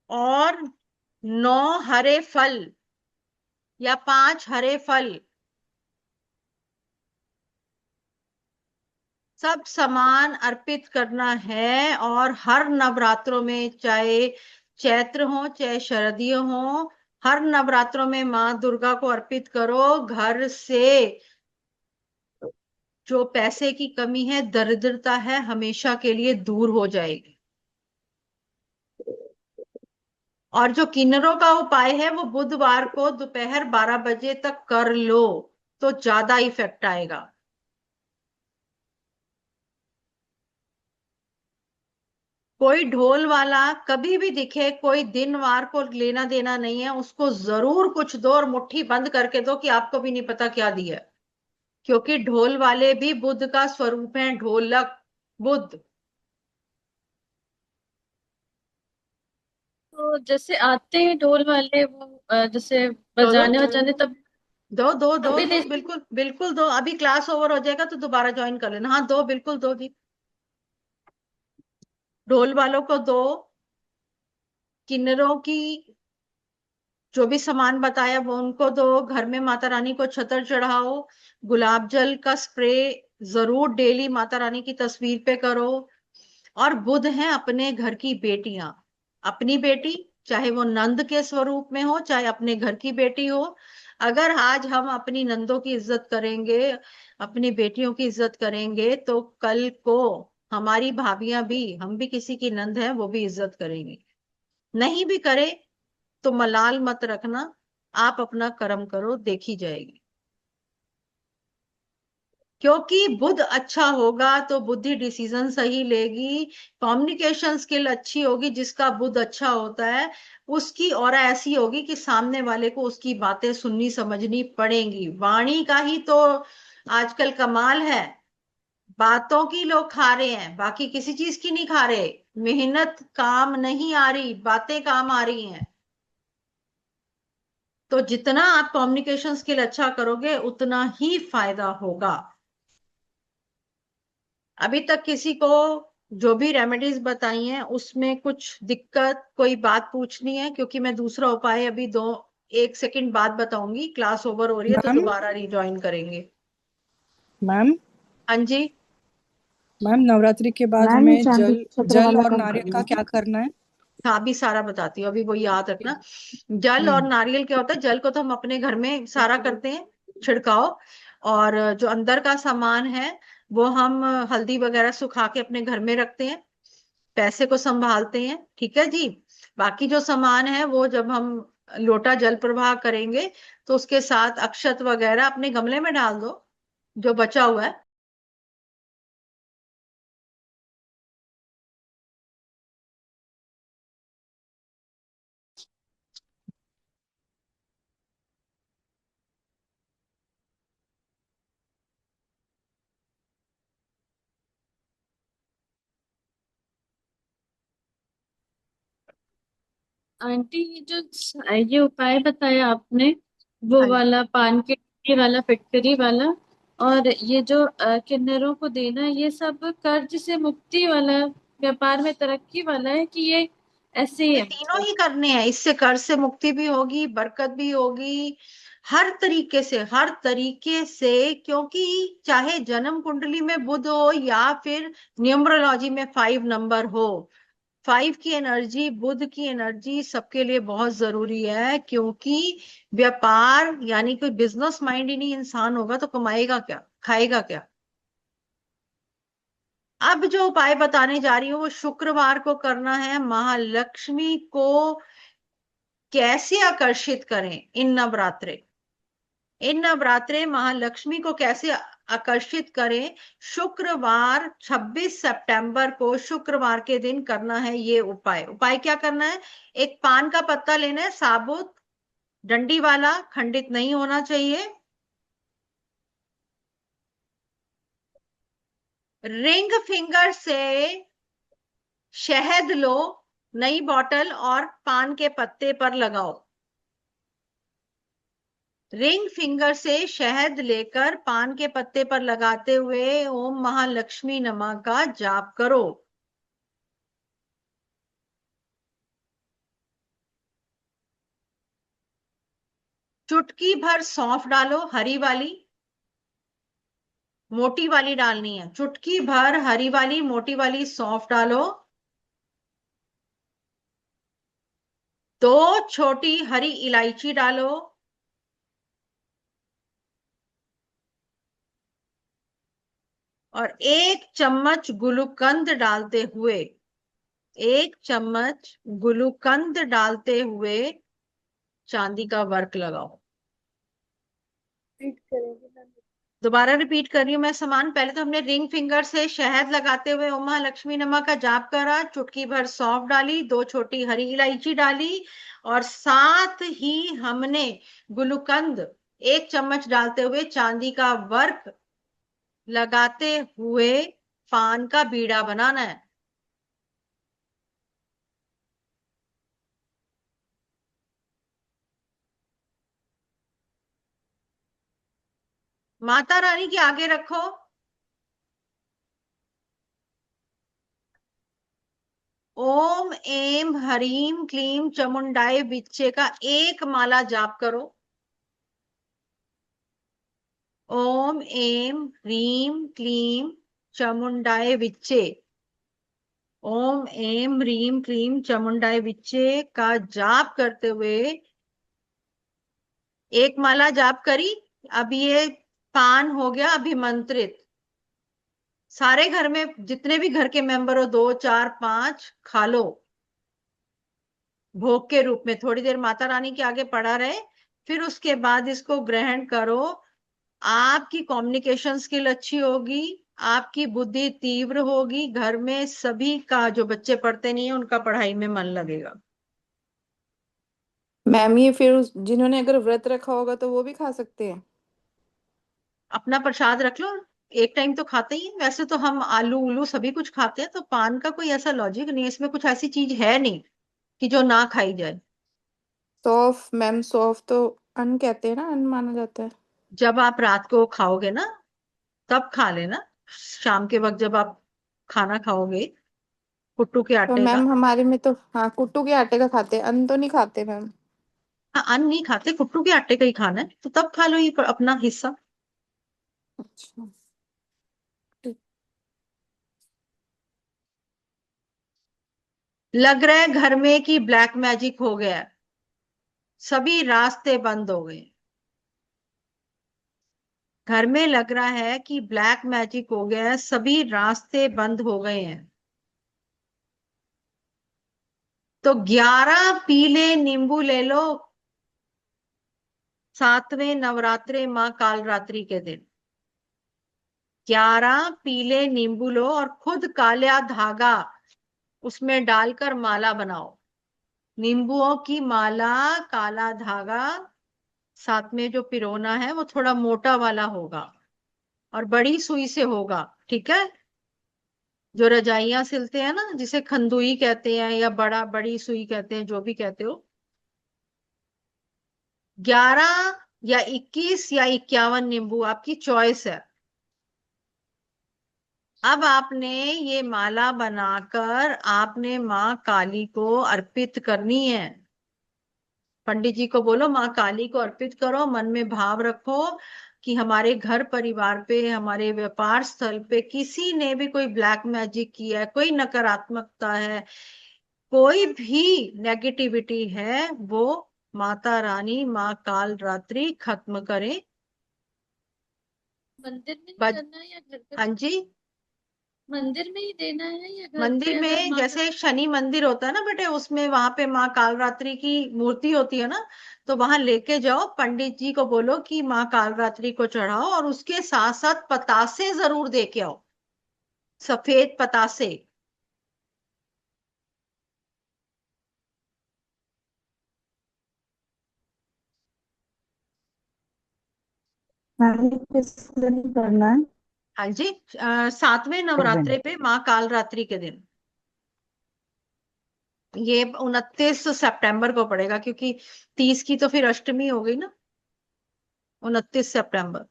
और 9 हरे फल या 5 हरे फल, सब सामान अर्पित करना है। और हर नवरात्रों में, चाहे चैत्र हो चाहे शरदियों हो, हर नवरात्रों में मां दुर्गा को अर्पित करो। घर से जो पैसे की कमी है, दरिद्रता है, हमेशा के लिए दूर हो जाएगी। और जो किन्नरों का उपाय है वो बुधवार को दोपहर 12 बजे तक कर लो तो ज्यादा इफेक्ट आएगा। कोई ढोल वाला कभी भी दिखे, कोई दिन वार को लेना देना नहीं है, उसको जरूर कुछ दो और मुट्ठी बंद करके दो कि आपको भी नहीं पता क्या दिया, क्योंकि ढोल वाले भी बुध का स्वरूप है, ढोलक बुध। तो जैसे आते हैं ढोल वाले वो जैसे दो बजाने बजाने तब दो दो दो तभी दो बिल्कुल बिल्कुल दो। अभी क्लास ओवर हो जाएगा तो दोबारा ज्वाइन कर लेना। हाँ दो, बिल्कुल दो जी, ढोल वालों को दो। किन्नरों की जो भी सामान बताया वो उनको दो। घर में माता रानी को छतर चढ़ाओ, गुलाब जल का स्प्रे जरूर डेली माता रानी की तस्वीर पे करो। और बुध है अपने घर की बेटियां, अपनी बेटी चाहे वो नंद के स्वरूप में हो चाहे अपने घर की बेटी हो। अगर आज हम अपनी नंदों की इज्जत करेंगे, अपनी बेटियों की इज्जत करेंगे, तो कल को हमारी भाभियां भी, हम भी किसी की नंद है, वो भी इज्जत करेंगी। नहीं भी करे तो मलाल मत रखना, आप अपना कर्म करो, देखी जाएगी। क्योंकि बुध अच्छा होगा तो बुद्धि डिसीजन सही लेगी, कम्युनिकेशन स्किल अच्छी होगी। जिसका बुध अच्छा होता है उसकी ऑरा ऐसी होगी कि सामने वाले को उसकी बातें सुननी समझनी पड़ेंगी। वाणी का ही तो आजकल कमाल है, बातों की लोग खा रहे हैं, बाकी किसी चीज की नहीं खा रहे। मेहनत काम नहीं आ रही, बातें काम आ रही हैं। तो जितना आप कम्युनिकेशन स्किल अच्छा करोगे उतना ही फायदा होगा। अभी तक किसी को जो भी रेमेडीज बताई हैं उसमें कुछ दिक्कत, कोई बात पूछनी है? क्योंकि मैं दूसरा उपाय अभी 1 सेकंड बाद बताऊंगी, क्लास ओवर हो रही है तो मैम दोबारा रिज्वाइन करेंगे। मैम हाँ जी। मैम नवरात्रि के बाद मैम ये हमें चांदी जल चक्र जल वाला और कम नारियल का करना क्या है। करना है? हाँ भी सारा बताती हूँ, अभी वो याद रखना। जल और हम्म नारियल क्या होता है? जल को तो हम अपने घर में सारा करते हैं छिड़काव, और जो अंदर का सामान है वो हम हल्दी वगैरह सुखा के अपने घर में रखते हैं, पैसे को संभालते हैं, ठीक है जी। बाकी जो सामान है वो जब हम लोटा जल प्रवाह करेंगे तो उसके साथ अक्षत वगैरह अपने गमले में डाल दो जो बचा हुआ है। आंटी ये उपाय बताया आपने, वो हाँ जी। वाला पान के ये वाला फैक्ट्री वाला, और ये जो किन्नरों को देना, ये सब कर्ज से मुक्ति वाला, व्यापार में तरक्की वाला है कि ये ऐसे ही ये है तीनों मतलब? ही करने हैं, इससे कर्ज से मुक्ति भी होगी, बरकत भी होगी, हर तरीके से, हर तरीके से। क्योंकि चाहे जन्म कुंडली में बुध हो या फिर न्यूमरोलॉजी में 5 नंबर हो, 5 की एनर्जी, बुध की एनर्जी सबके लिए बहुत जरूरी है। क्योंकि व्यापार यानी कोई बिजनेस माइंड ही नहीं इंसान होगा तो कमाएगा क्या, खाएगा क्या? अब जो उपाय बताने जा रही हूँ वो शुक्रवार को करना है। महालक्ष्मी को कैसे आकर्षित करें इन नवरात्रे महालक्ष्मी को कैसे आकर्षित करें? शुक्रवार 26 सितंबर को, शुक्रवार के दिन करना है ये उपाय। उपाय क्या करना है? एक पान का पत्ता लेना है, साबुत, डंडी वाला, खंडित नहीं होना चाहिए। रिंग फिंगर से शहद लो, नई बॉटल, और पान के पत्ते पर लगाओ। रिंग फिंगर से शहद लेकर पान के पत्ते पर लगाते हुए ओम महालक्ष्मी नमः का जाप करो। चुटकी भर सौंफ डालो, हरी वाली, मोटी वाली डालनी है। चुटकी भर हरी वाली, मोटी वाली सौंफ डालो। 2 छोटी हरी इलायची डालो। और 1 चम्मच गुलूकंद डालते हुए, 1 चम्मच गुलूकंद डालते हुए चांदी का वर्क लगाओ। दोबारा रिपीट कर रही हूँ मैं समान। पहले तो हमने रिंग फिंगर से शहद लगाते हुए ओम महालक्ष्मी नमः का जाप करा, चुटकी भर सौंफ डाली, 2 छोटी हरी इलायची डाली, और साथ ही हमने गुलूकंद 1 चम्मच डालते हुए चांदी का वर्क लगाते हुए पान का बीड़ा बनाना है। माता रानी के आगे रखो। ओम एम हरीम क्लीम चामुंडाय विच्चे का 1 माला जाप करो। ओम एम ह्रीम क्लीम चामुंडाय विच्चे, ओम एम ह्रीम क्लीम चामुंडाय विच्चे का जाप करते हुए 1 माला जाप करी। अब ये पान हो गया अभिमंत्रित। सारे घर में जितने भी घर के मेंबर हो, 2 4 5 खा लो भोग के रूप में, थोड़ी देर माता रानी के आगे पड़ा रहे, फिर उसके बाद इसको ग्रहण करो। आपकी कम्युनिकेशन स्किल अच्छी होगी, आपकी बुद्धि तीव्र होगी, घर में सभी का, जो बच्चे पढ़ते नहीं है उनका पढ़ाई में मन लगेगा। मैम ये फिर जिन्होंने अगर व्रत रखा होगा तो वो भी खा सकते हैं? अपना प्रसाद रख लो। एक टाइम तो खाते ही हैं। वैसे तो हम आलू उलू सभी कुछ खाते हैं, तो पान का कोई ऐसा लॉजिक नहीं है, इसमें कुछ ऐसी चीज है नहीं कि जो ना खाई जाए। सौंफ मैम, सौंफ तो अन्न कहते हैं ना, अन्न माना जाता है। जब आप रात को खाओगे ना तब खा लेना, शाम के वक्त जब आप खाना खाओगे कुट्टू के तो आटे का। मैम हमारे में तो हाँ, कुट्टू के आटे का खाते हैं, अन्न तो नहीं खाते मैम। हाँ, अन्न नहीं खाते, कुट्टू के आटे का ही खाना है, तो तब खा लो ये अपना हिस्सा। अच्छा, ठीक। लग रहा है घर में कि ब्लैक मैजिक हो गया है, सभी रास्ते बंद हो गए। घर में लग रहा है कि ब्लैक मैजिक हो गया है, सभी रास्ते बंद हो गए हैं। तो 11 पीले नींबू ले लो 7वें नवरात्रे माँ कालरात्रि के दिन। 11 पीले नींबू लो और खुद काला धागा उसमें डालकर माला बनाओ। नींबुओं की माला, काला धागा, साथ में जो पिरोना है वो थोड़ा मोटा वाला होगा और बड़ी सुई से होगा, ठीक है। जो रजाइयां सिलते हैं ना, जिसे खंदुई कहते हैं या बड़ी सुई कहते हैं, जो भी कहते हो। 11 या 21 या 51 नींबू आपकी चॉइस है। अब आपने ये माला बनाकर आपने माँ काली को अर्पित करनी है। पंडित जी को बोलो माँ काली को अर्पित करो, मन में भाव रखो कि हमारे घर परिवार पे, हमारे व्यापार स्थल पे किसी ने भी कोई ब्लैक मैजिक किया है, कोई नकारात्मकता है, कोई भी नेगेटिविटी है, वो माता रानी माँ काल रात्रि खत्म करे। मंदिर में ही बज करना है या घर पे? हाँ जी, मंदिर में ही देना है या घर पे मंदिर अगर में, माँ का? जैसे शनि मंदिर होता है ना बेटे, उसमें वहां पे माँ कालरात्रि की मूर्ति होती है ना, तो वहां लेके जाओ, पंडित जी को बोलो कि माँ कालरात्रि को चढ़ाओ, और उसके साथ साथ पतासे जरूर दे के आओ, सफेद पतासे। मैंने किस दिन करना है? हाँ जी, 7वें नवरात्रे पे माँ कालरात्रि के दिन। ये 29 सितंबर को पड़ेगा, क्योंकि 30 की तो फिर अष्टमी हो गई ना। 29 सितंबर।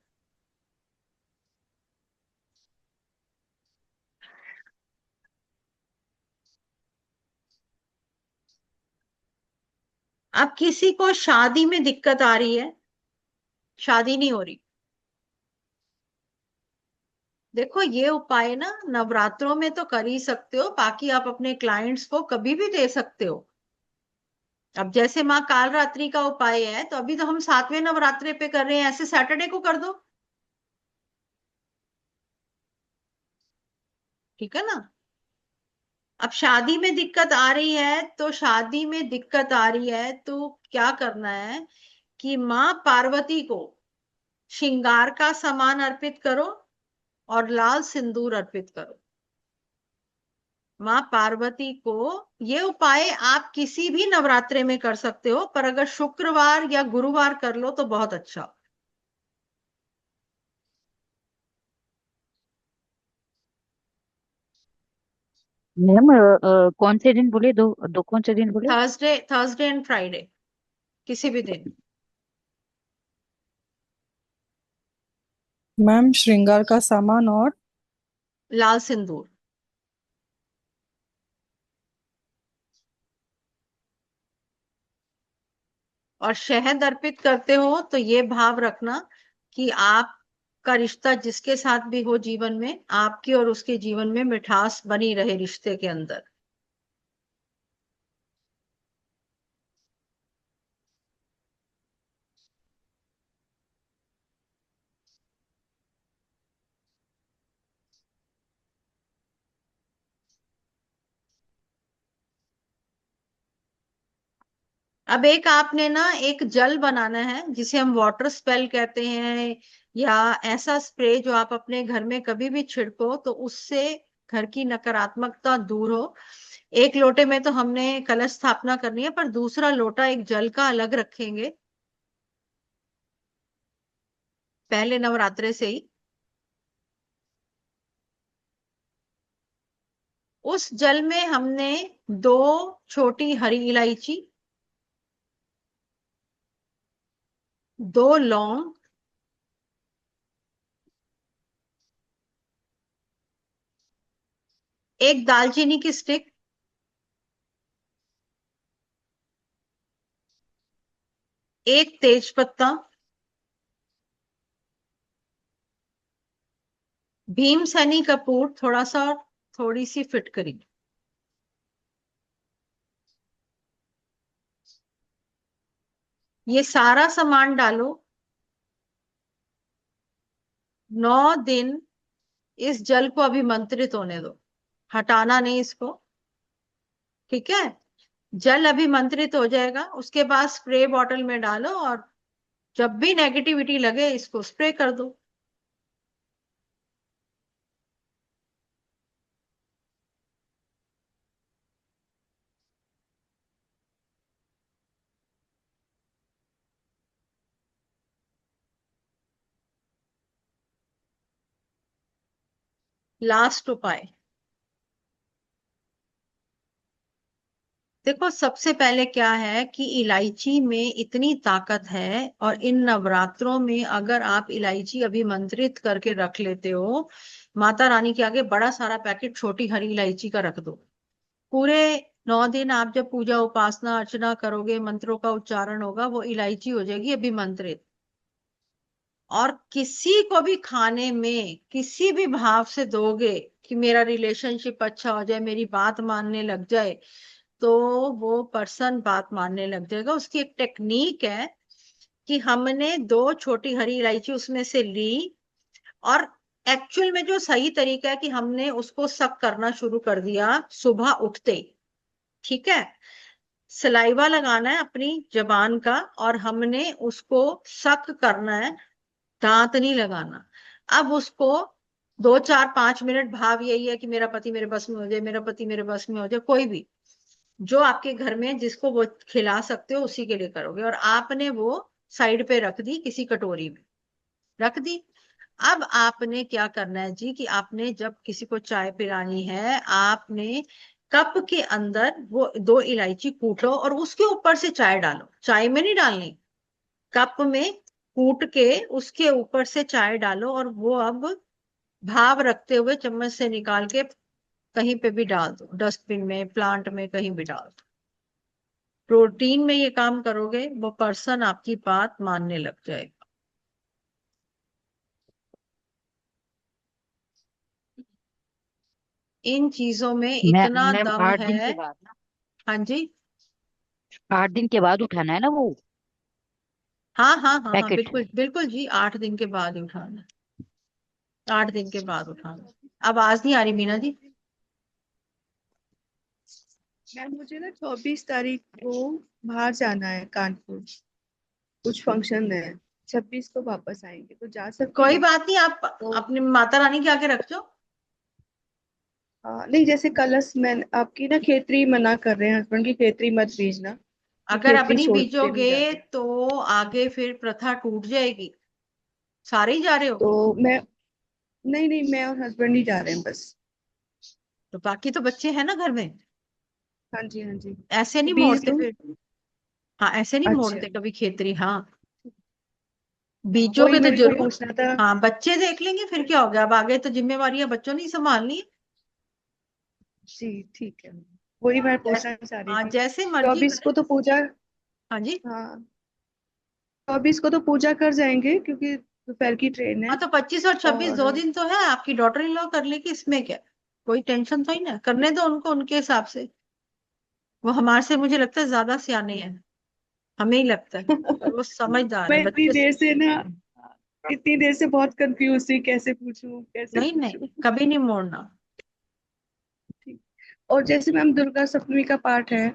अब किसी को शादी में दिक्कत आ रही है, शादी नहीं हो रही, देखो ये उपाय ना नवरात्रों में तो कर ही सकते हो, बाकी आप अपने क्लाइंट्स को कभी भी दे सकते हो। अब जैसे माँ कालरात्रि का उपाय है, तो अभी तो हम 7वें नवरात्रे पे कर रहे हैं, ऐसे सैटरडे को कर दो, ठीक है ना। अब शादी में दिक्कत आ रही है, तो शादी में दिक्कत आ रही है तो क्या करना है कि माँ पार्वती को श्रृंगार का सामान अर्पित करो और लाल सिंदूर अर्पित करो। माँ पार्वती को ये उपाय आप किसी भी नवरात्रे में कर सकते हो, पर अगर शुक्रवार या गुरुवार कर लो तो बहुत अच्छा। मैम कौन से दिन बोले? दो दो कौन से दिन बोले? थर्सडे एंड फ्राइडे, किसी भी दिन। मैम श्रृंगार का सामान और लाल सिंदूर। और शहद अर्पित करते हो तो ये भाव रखना कि आपका रिश्ता जिसके साथ भी हो जीवन में, आपकी और उसके जीवन में मिठास बनी रहे रिश्ते के अंदर। अब एक आपने ना एक जल बनाना है जिसे हम वाटर स्पेल कहते हैं, या ऐसा स्प्रे जो आप अपने घर में कभी भी छिड़को तो उससे घर की नकारात्मकता दूर हो। एक लोटे में तो हमने कलश स्थापना करनी है, पर दूसरा लोटा एक जल का अलग रखेंगे पहले नवरात्रे से ही। उस जल में हमने 2 छोटी हरी इलायची, 2 लौंग, 1 दालचीनी की स्टिक, 1 तेज पत्ता, भीमसेनी कपूर थोड़ा सा, और थोड़ी सी फिटकरी। ये सारा सामान डालो, 9 दिन इस जल को अभिमंत्रित होने दो, हटाना नहीं इसको, ठीक है। जल अभिमंत्रित हो जाएगा, उसके बाद स्प्रे बॉटल में डालो और जब भी नेगेटिविटी लगे इसको स्प्रे कर दो। लास्ट उपाय देखो, सबसे पहले क्या है कि इलायची में इतनी ताकत है, और इन नवरात्रों में अगर आप इलायची अभिमंत्रित करके रख लेते हो, माता रानी के आगे बड़ा सारा पैकेट छोटी हरी इलायची का रख दो। पूरे 9 दिन आप जब पूजा उपासना अर्चना करोगे, मंत्रों का उच्चारण होगा, वो इलायची हो जाएगी अभिमंत्रित। और किसी को भी खाने में किसी भी भाव से दोगे कि मेरा रिलेशनशिप अच्छा हो जाए, मेरी बात मानने लग जाए, तो वो पर्सन बात मानने लग जाएगा। उसकी एक टेक्निक है कि हमने 2 छोटी हरी इलायची उसमें से ली, और एक्चुअल में जो सही तरीका है कि हमने उसको सक करना शुरू कर दिया सुबह उठते ही, ठीक है। सलाइवा लगाना है अपनी जबान का, और हमने उसको सक करना है, दांत नहीं लगाना। अब उसको 2 4 5 मिनट, भाव यही है कि मेरा पति मेरे बस में हो जाए, मेरा पति मेरे बस में हो जाए, कोई भी जो आपके घर में जिसको वो खिला सकते हो उसी के लिए करोगे। और आपने वो साइड पे रख दी, किसी कटोरी में रख दी। अब आपने क्या करना है जी, कि आपने जब किसी को चाय पिलानी है, आपने कप के अंदर वो 2 इलायची कूटो और उसके ऊपर से चाय डालो। चाय में नहीं डालनी, कप में कूट के उसके ऊपर से चाय डालो, और वो अब भाव रखते हुए चम्मच से निकाल के कहीं पे भी डाल दो, डस्टबिन में, प्लांट में, कहीं भी डाल दो। प्रोटीन में ये काम करोगे, वो पर्सन आपकी बात मानने लग जाएगा। इन चीजों में इतना मैम दम 8 दिन है। के बाद ना, हाँ जी, 8 दिन के बाद उठाना है ना वो हाँ हाँ हाँ हाँ, पैकेट। बिल्कुल बिल्कुल जी, 8 दिन के बाद ही उठाना, 8 दिन के बाद उठाना। आवाज नहीं आ रही मीना जी। मैम मुझे ना 24 तारीख को बाहर जाना है कानपुर, कुछ फंक्शन है। 26 को वापस आएंगे, तो जा सकती कोई हूँ? बात नहीं, आप तो अपनी माता रानी के आगे रख दो। नहीं, जैसे कलश में आपकी ना खेतरी मना कर रहे हैं, हस्बैंड की खेतरी मत बीजना, वो अगर खेतरी अपनी छोड़ते नहीं बीजोगे जाते। तो आगे फिर प्रथा टूट जाएगी। सारे ही जा रहे हो? तो मैं, नहीं नहीं, मैं और हस्बैंड ही जा रहे हैं बस। तो बाकी तो बच्चे हैं ना घर में। हाँ जी हाँ जी। ऐसे तो नहीं बीज मोड़ते दूँ? फिर। हाँ, ऐसे नहीं अच्छा, मोड़ते कभी खेतरी, हाँ। हाँ वही बीजोगे तो मेरे को जरूर। पूछना था। हाँ, बच्चे देख लेंगे, फिर क्या हो गया, अब आगे तो जिम्मेवारियां बच्चों ने ही संभालनी है। जी ठीक है, वही मैं जैसे, पूछना चाह रही हाँ, थी। जैसे मर्जी 24 करें। को तो पूजा, हाँ जी। हाँ 24 को तो पूजा कर जाएंगे क्योंकि दोपहर की ट्रेन है। हाँ, तो 25 और 26 और 2 दिन तो है, आपकी डॉटर इन लॉ कर लेगी, इसमें क्या। कोई टेंशन तो ही ना, करने दो उनको उनके हिसाब से। वो हमारे से मुझे लगता है ज्यादा सियाने हैं, हमें ही लगता है, और वो समझदार मैं है इतनी बच्चे देर से। से ना, इतनी देर से बहुत कंफ्यूज थी, कैसे पूछूं कैसे नहीं पूछूं। नहीं, कभी नहीं मोड़ना। ठीक। और जैसे मैम दुर्गा सप्तमी का पाठ है,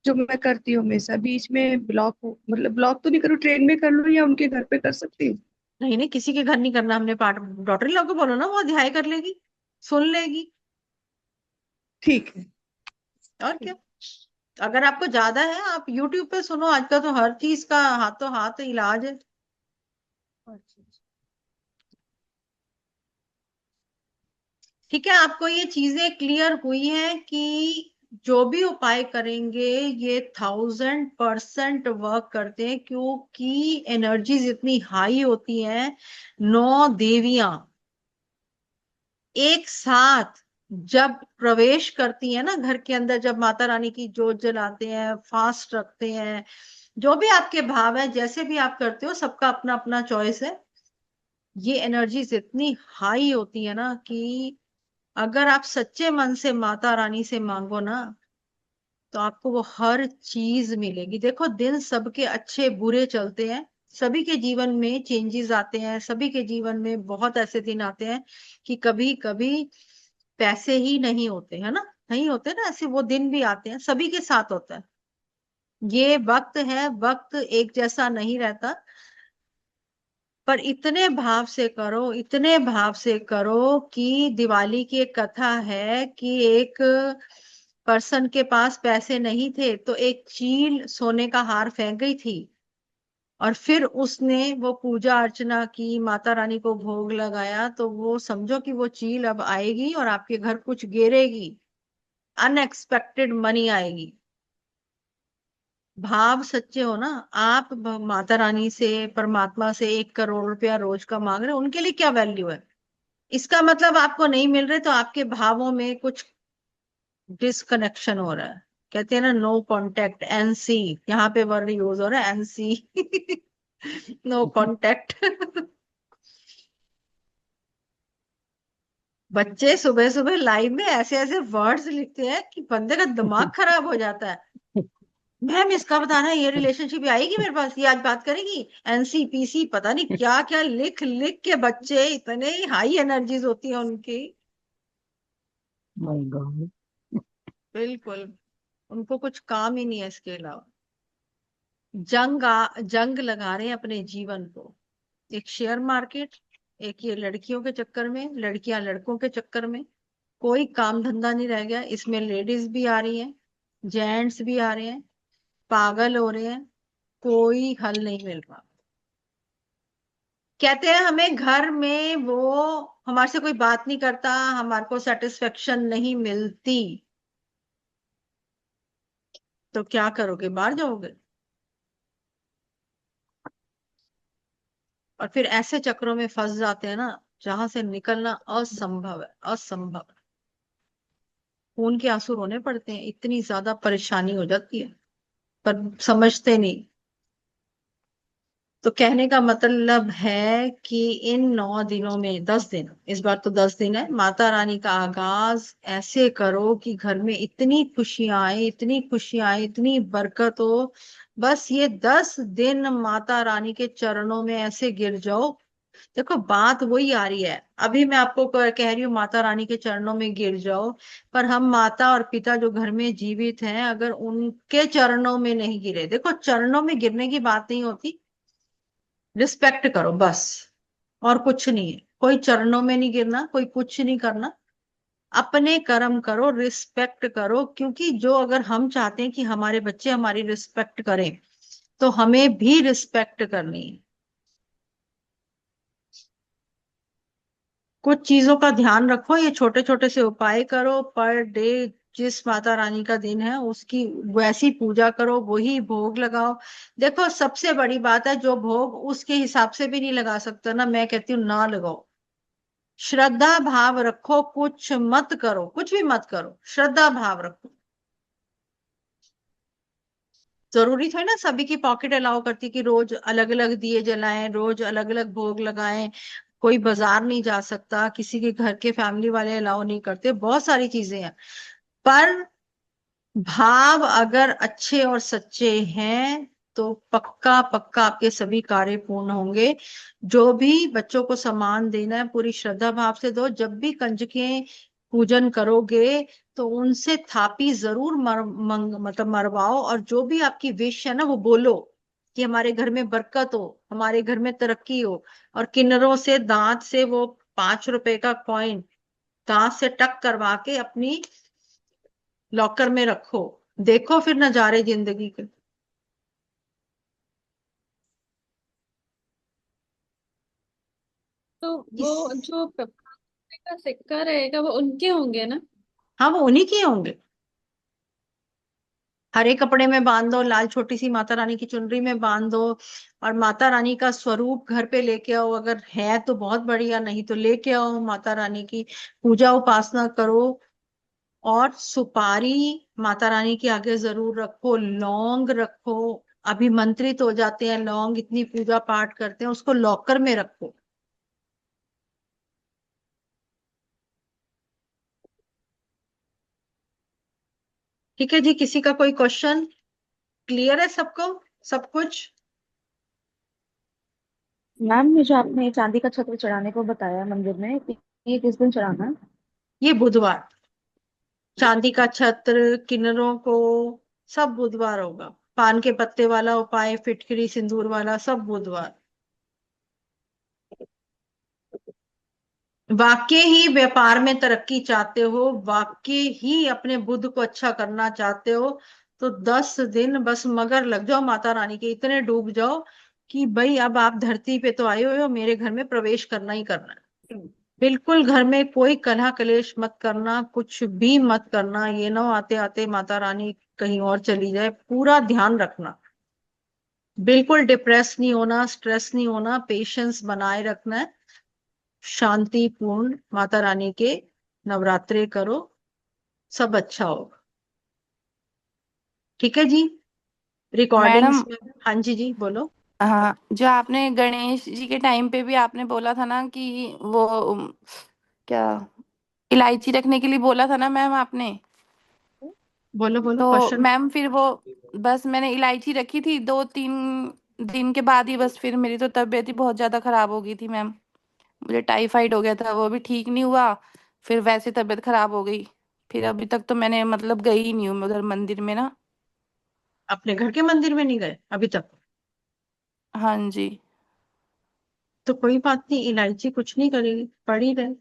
जो मैं करती हूँ हमेशा, बीच में ब्लॉक हो, मतलब ब्लॉक तो नहीं करूँ, ट्रेन में कर लूँ या उनके घर पे कर सकती हूँ? नहीं नहीं, किसी के घर नहीं करना हमने पाठ। डॉटर इन लॉ को बोलो ना, वो अध्याय कर लेगी, सुन लेगी। ठीक है। और क्या। अगर आपको ज्यादा है, आप यूट्यूब पे सुनो, आजकल तो हर चीज का हाथों हाथ इलाज है। अच्छा, ठीक ठीक है, आपको ये चीजें क्लियर हुई हैं कि जो भी उपाय करेंगे ये 1000% वर्क करते हैं, क्योंकि एनर्जीज इतनी हाई होती हैं। 9 देवियां एक साथ जब प्रवेश करती है ना घर के अंदर, जब माता रानी की जोत जलाते हैं, फास्ट रखते हैं, जो भी आपके भाव है, जैसे भी आप करते हो, सबका अपना अपना चॉइस है। ये एनर्जीज इतनी हाई होती है ना कि अगर आप सच्चे मन से माता रानी से मांगो ना, तो आपको वो हर चीज मिलेगी। देखो, दिन सबके अच्छे बुरे चलते हैं, सभी के जीवन में चेंजेस आते हैं, सभी के जीवन में बहुत ऐसे दिन आते हैं कि कभी कभी पैसे ही नहीं होते, है ना, नहीं होते ना, ऐसे वो दिन भी आते हैं, सभी के साथ होता है। ये वक्त है, वक्त एक जैसा नहीं रहता। पर इतने भाव से करो, इतने भाव से करो कि दिवाली की एक कथा है कि एक पर्सन के पास पैसे नहीं थे, तो एक चील सोने का हार फेंक गई थी, और फिर उसने वो पूजा अर्चना की, माता रानी को भोग लगाया, तो वो समझो कि वो चील अब आएगी और आपके घर कुछ गिरेगी, अनएक्सपेक्टेड मनी आएगी। भाव सच्चे हो ना आप, माता रानी से, परमात्मा से 1 करोड़ रुपया रोज का मांग रहे हो, उनके लिए क्या वैल्यू है? इसका मतलब आपको नहीं मिल रहे, तो आपके भावों में कुछ डिसकनेक्शन हो रहा है। कहते हैं ना, नो कांटेक्ट, एनसी, यहाँ पे वर्ड यूज हो रहा है, एनसी। No contact. बच्चे सुबह सुबह लाइव में ऐसे ऐसे वर्ड्स लिखते हैं कि बंदे का दिमाग खराब हो जाता है। मैम इसका बताना, ये रिलेशनशिप आएगी मेरे पास, ये आज बात करेगी, एनसीपीसी, पता नहीं क्या क्या लिख लिख के, बच्चे इतने हाई एनर्जीज होती है उनकी। My God. बिल्कुल, उनको कुछ काम ही नहीं है इसके अलावा। जंग लगा रहे हैं अपने जीवन को। एक शेयर मार्केट, एक ये लड़कियों के चक्कर में, लड़कियां लड़कों के चक्कर में, कोई काम धंधा नहीं रह गया। इसमें लेडीज भी आ रही हैं, जेंट्स भी आ रहे हैं, पागल हो रहे हैं, कोई हल नहीं मिल रहा। कहते हैं हमें घर में वो हमारे से कोई बात नहीं करता, हमारे को सेटिस्फेक्शन नहीं मिलती, तो क्या करोगे? बाहर जाओगे? और फिर ऐसे चक्रों में फंस जाते हैं ना जहां से निकलना असंभव है, असंभव। खून के आंसू रोने पड़ते हैं, इतनी ज्यादा परेशानी हो जाती है, पर समझते नहीं। तो कहने का मतलब है कि इन 9 दिनों में, 10 दिन, इस बार तो 10 दिन है, माता रानी का आगाज ऐसे करो कि घर में इतनी खुशियां आए, इतनी खुशियां आए, इतनी बरकत हो। बस ये 10 दिन माता रानी के चरणों में ऐसे गिर जाओ। देखो, बात वही आ रही है, अभी मैं आपको कह रही हूँ माता रानी के चरणों में गिर जाओ, पर हम माता और पिता जो घर में जीवित हैं, अगर उनके चरणों में नहीं गिरे, देखो चरणों में गिरने की बात नहीं होती, रिस्पेक्ट करो बस, और कुछ नहीं है। कोई चरणों में नहीं गिरना, कोई कुछ नहीं करना, अपने कर्म करो, रिस्पेक्ट करो, क्योंकि जो, अगर हम चाहते हैं कि हमारे बच्चे हमारी रिस्पेक्ट करें, तो हमें भी रिस्पेक्ट करनी है। कुछ चीजों का ध्यान रखो, ये छोटे छोटे से उपाय करो पर डे, जिस माता रानी का दिन है उसकी वैसी पूजा करो, वही भोग लगाओ। देखो, सबसे बड़ी बात है, जो भोग उसके हिसाब से भी नहीं लगा सकता ना, मैं कहती हूँ ना लगाओ। श्रद्धा भाव रखो, कुछ मत करो, कुछ भी मत करो, श्रद्धा भाव रखो। जरूरी थोड़ी ना सभी की पॉकेट अलाउ करती कि रोज अलग अलग दिए जलाएं, रोज अलग अलग भोग लगाएं। कोई बाजार नहीं जा सकता, किसी के घर के फैमिली वाले अलाउ नहीं करते, बहुत सारी चीजें हैं। पर भाव अगर अच्छे और सच्चे हैं, तो पक्का पक्का आपके सभी कार्य पूर्ण होंगे। जो भी बच्चों को सामान देना है, पूरी श्रद्धा भाव से दो। जब भी कंजकें पूजन करोगे, तो उनसे थापी जरूर मतलब मरवाओ, और जो भी आपकी विश है ना, वो बोलो कि हमारे घर में बरकत हो, हमारे घर में तरक्की हो। और किन्नरों से दांत से वो 5 रुपए का कॉइन दांत से टक करवा के अपनी लॉकर में रखो, देखो फिर नजारे जिंदगी के। तो इस वो जो का सिक्का रहेगा वो उनके होंगे ना? हाँ, वो उन्हीं के होंगे। हरे कपड़े में बांध दो, लाल छोटी सी माता रानी की चुनरी में बांध दो, और माता रानी का स्वरूप घर पे लेके आओ, अगर है तो बहुत बढ़िया, नहीं तो लेके आओ, माता रानी की पूजा उपासना करो। और सुपारी माता रानी के आगे जरूर रखो, लौंग रखो, अभिमंत्रित हो जाते हैं लौंग, इतनी पूजा पाठ करते हैं, उसको लॉकर में रखो। ठीक है जी, किसी का कोई क्वेश्चन? क्लियर है सबको, सब कुछ? मैम, ये जो आपने चांदी का छत्र चढ़ाने को बताया मंदिर में, ये किस दिन चढ़ाना है? ये बुधवार, चांदी का छत्र किन्नरों को सब बुधवार होगा। पान के पत्ते वाला उपाय, फिटकरी सिंदूर वाला, सब बुधवार। वाकई ही व्यापार में तरक्की चाहते हो, वाकई ही अपने बुद्ध को अच्छा करना चाहते हो, तो 10 दिन बस मगर लग जाओ माता रानी के, इतने डूब जाओ कि भाई अब आप धरती पे तो आए हुए हो, मेरे घर में प्रवेश करना ही करना है। बिल्कुल घर में कोई कलह कलेश मत करना, कुछ भी मत करना, ये ना हो आते आते माता रानी कहीं और चली जाए, पूरा ध्यान रखना। बिल्कुल डिप्रेस नहीं होना, स्ट्रेस नहीं होना, पेशेंस बनाए रखना है, शांतिपूर्ण माता रानी के नवरात्रे करो, सब अच्छा होगा। ठीक है जी, रिकॉर्डिंग्स मैडम, में। हाँ जी जी बोलो। हाँ, जो आपने गणेश जी के टाइम पे भी आपने बोला था ना कि वो क्या इलायची रखने के लिए बोला था ना मैम आपने? बोलो बोलो तो क्वेश्चन। मैम फिर वो बस मैंने इलायची रखी थी, 2-3 दिन के बाद ही बस फिर मेरी तो तबीयत ही बहुत ज्यादा खराब हो गई थी मैम। मुझे टाइफाइड हो गया था, वो भी ठीक नहीं हुआ, फिर वैसे तबीयत खराब हो गई। फिर अभी तक तो मैंने मतलब गई ही नहीं हूँ मैं उधर मंदिर में ना। अपने घर के मंदिर में नहीं गए अभी तक? हाँ जी। तो कोई बात नहीं, इलायची कुछ नहीं करेगी, पड़ी रहे।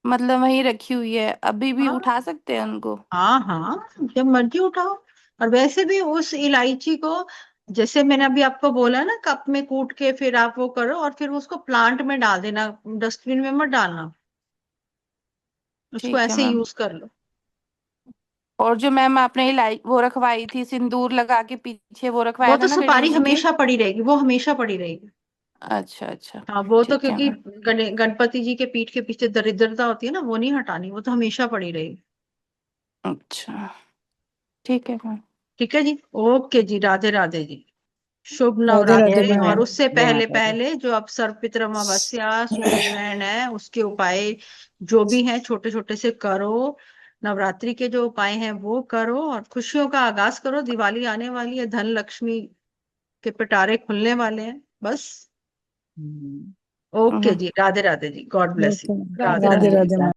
मतलब वहीं रखी हुई है, अभी भी हाँ उठा सकते हैं उनको? हाँ हाँ, जब मर्जी उठाओ। और वैसे भी उस इलायची को, जैसे मैंने अभी आपको बोला ना, कप में कूट के फिर आप वो करो, और फिर उसको प्लांट में डाल देना, डस्टबिन में मत डालना, उसको ठीक है ऐसे मैम। यूज कर लो। और जो मैम आपने वो रखवाई थी सिंदूर लगा के पीछे, वो वो रखवाया था तो ना सुपारी गणेश जी के? हमेशा पड़ी रहेगी, वो हमेशा पड़ी रहेगी। अच्छा अच्छा। हाँ, वो तो ठीक है क्योंकि मैम। गणपति जी के पीठ के पीछे दरिद्रता होती है ना, वो नहीं हटानी, वो तो हमेशा पड़ी रहेगी। अच्छा ठीक है मैम। ठीक है जी, ओके जी, राधे राधे जी, शुभ राधे राधे नवरात्रि। और मैम। उससे पहले पहले जो अब सर्वपित्र अमावस्या सूर्य ग्रहण है, उसके उपाय जो भी हैं छोटे छोटे से करो, नवरात्रि के जो उपाय हैं वो करो, और खुशियों का आगाज करो। दिवाली आने वाली है, धन लक्ष्मी के पिटारे खुलने वाले हैं, बस। Okay hmm. जी, Radhe Radhe ji, god bless you. Okay, Radhe Radhe Radhe. Radhe ma'am.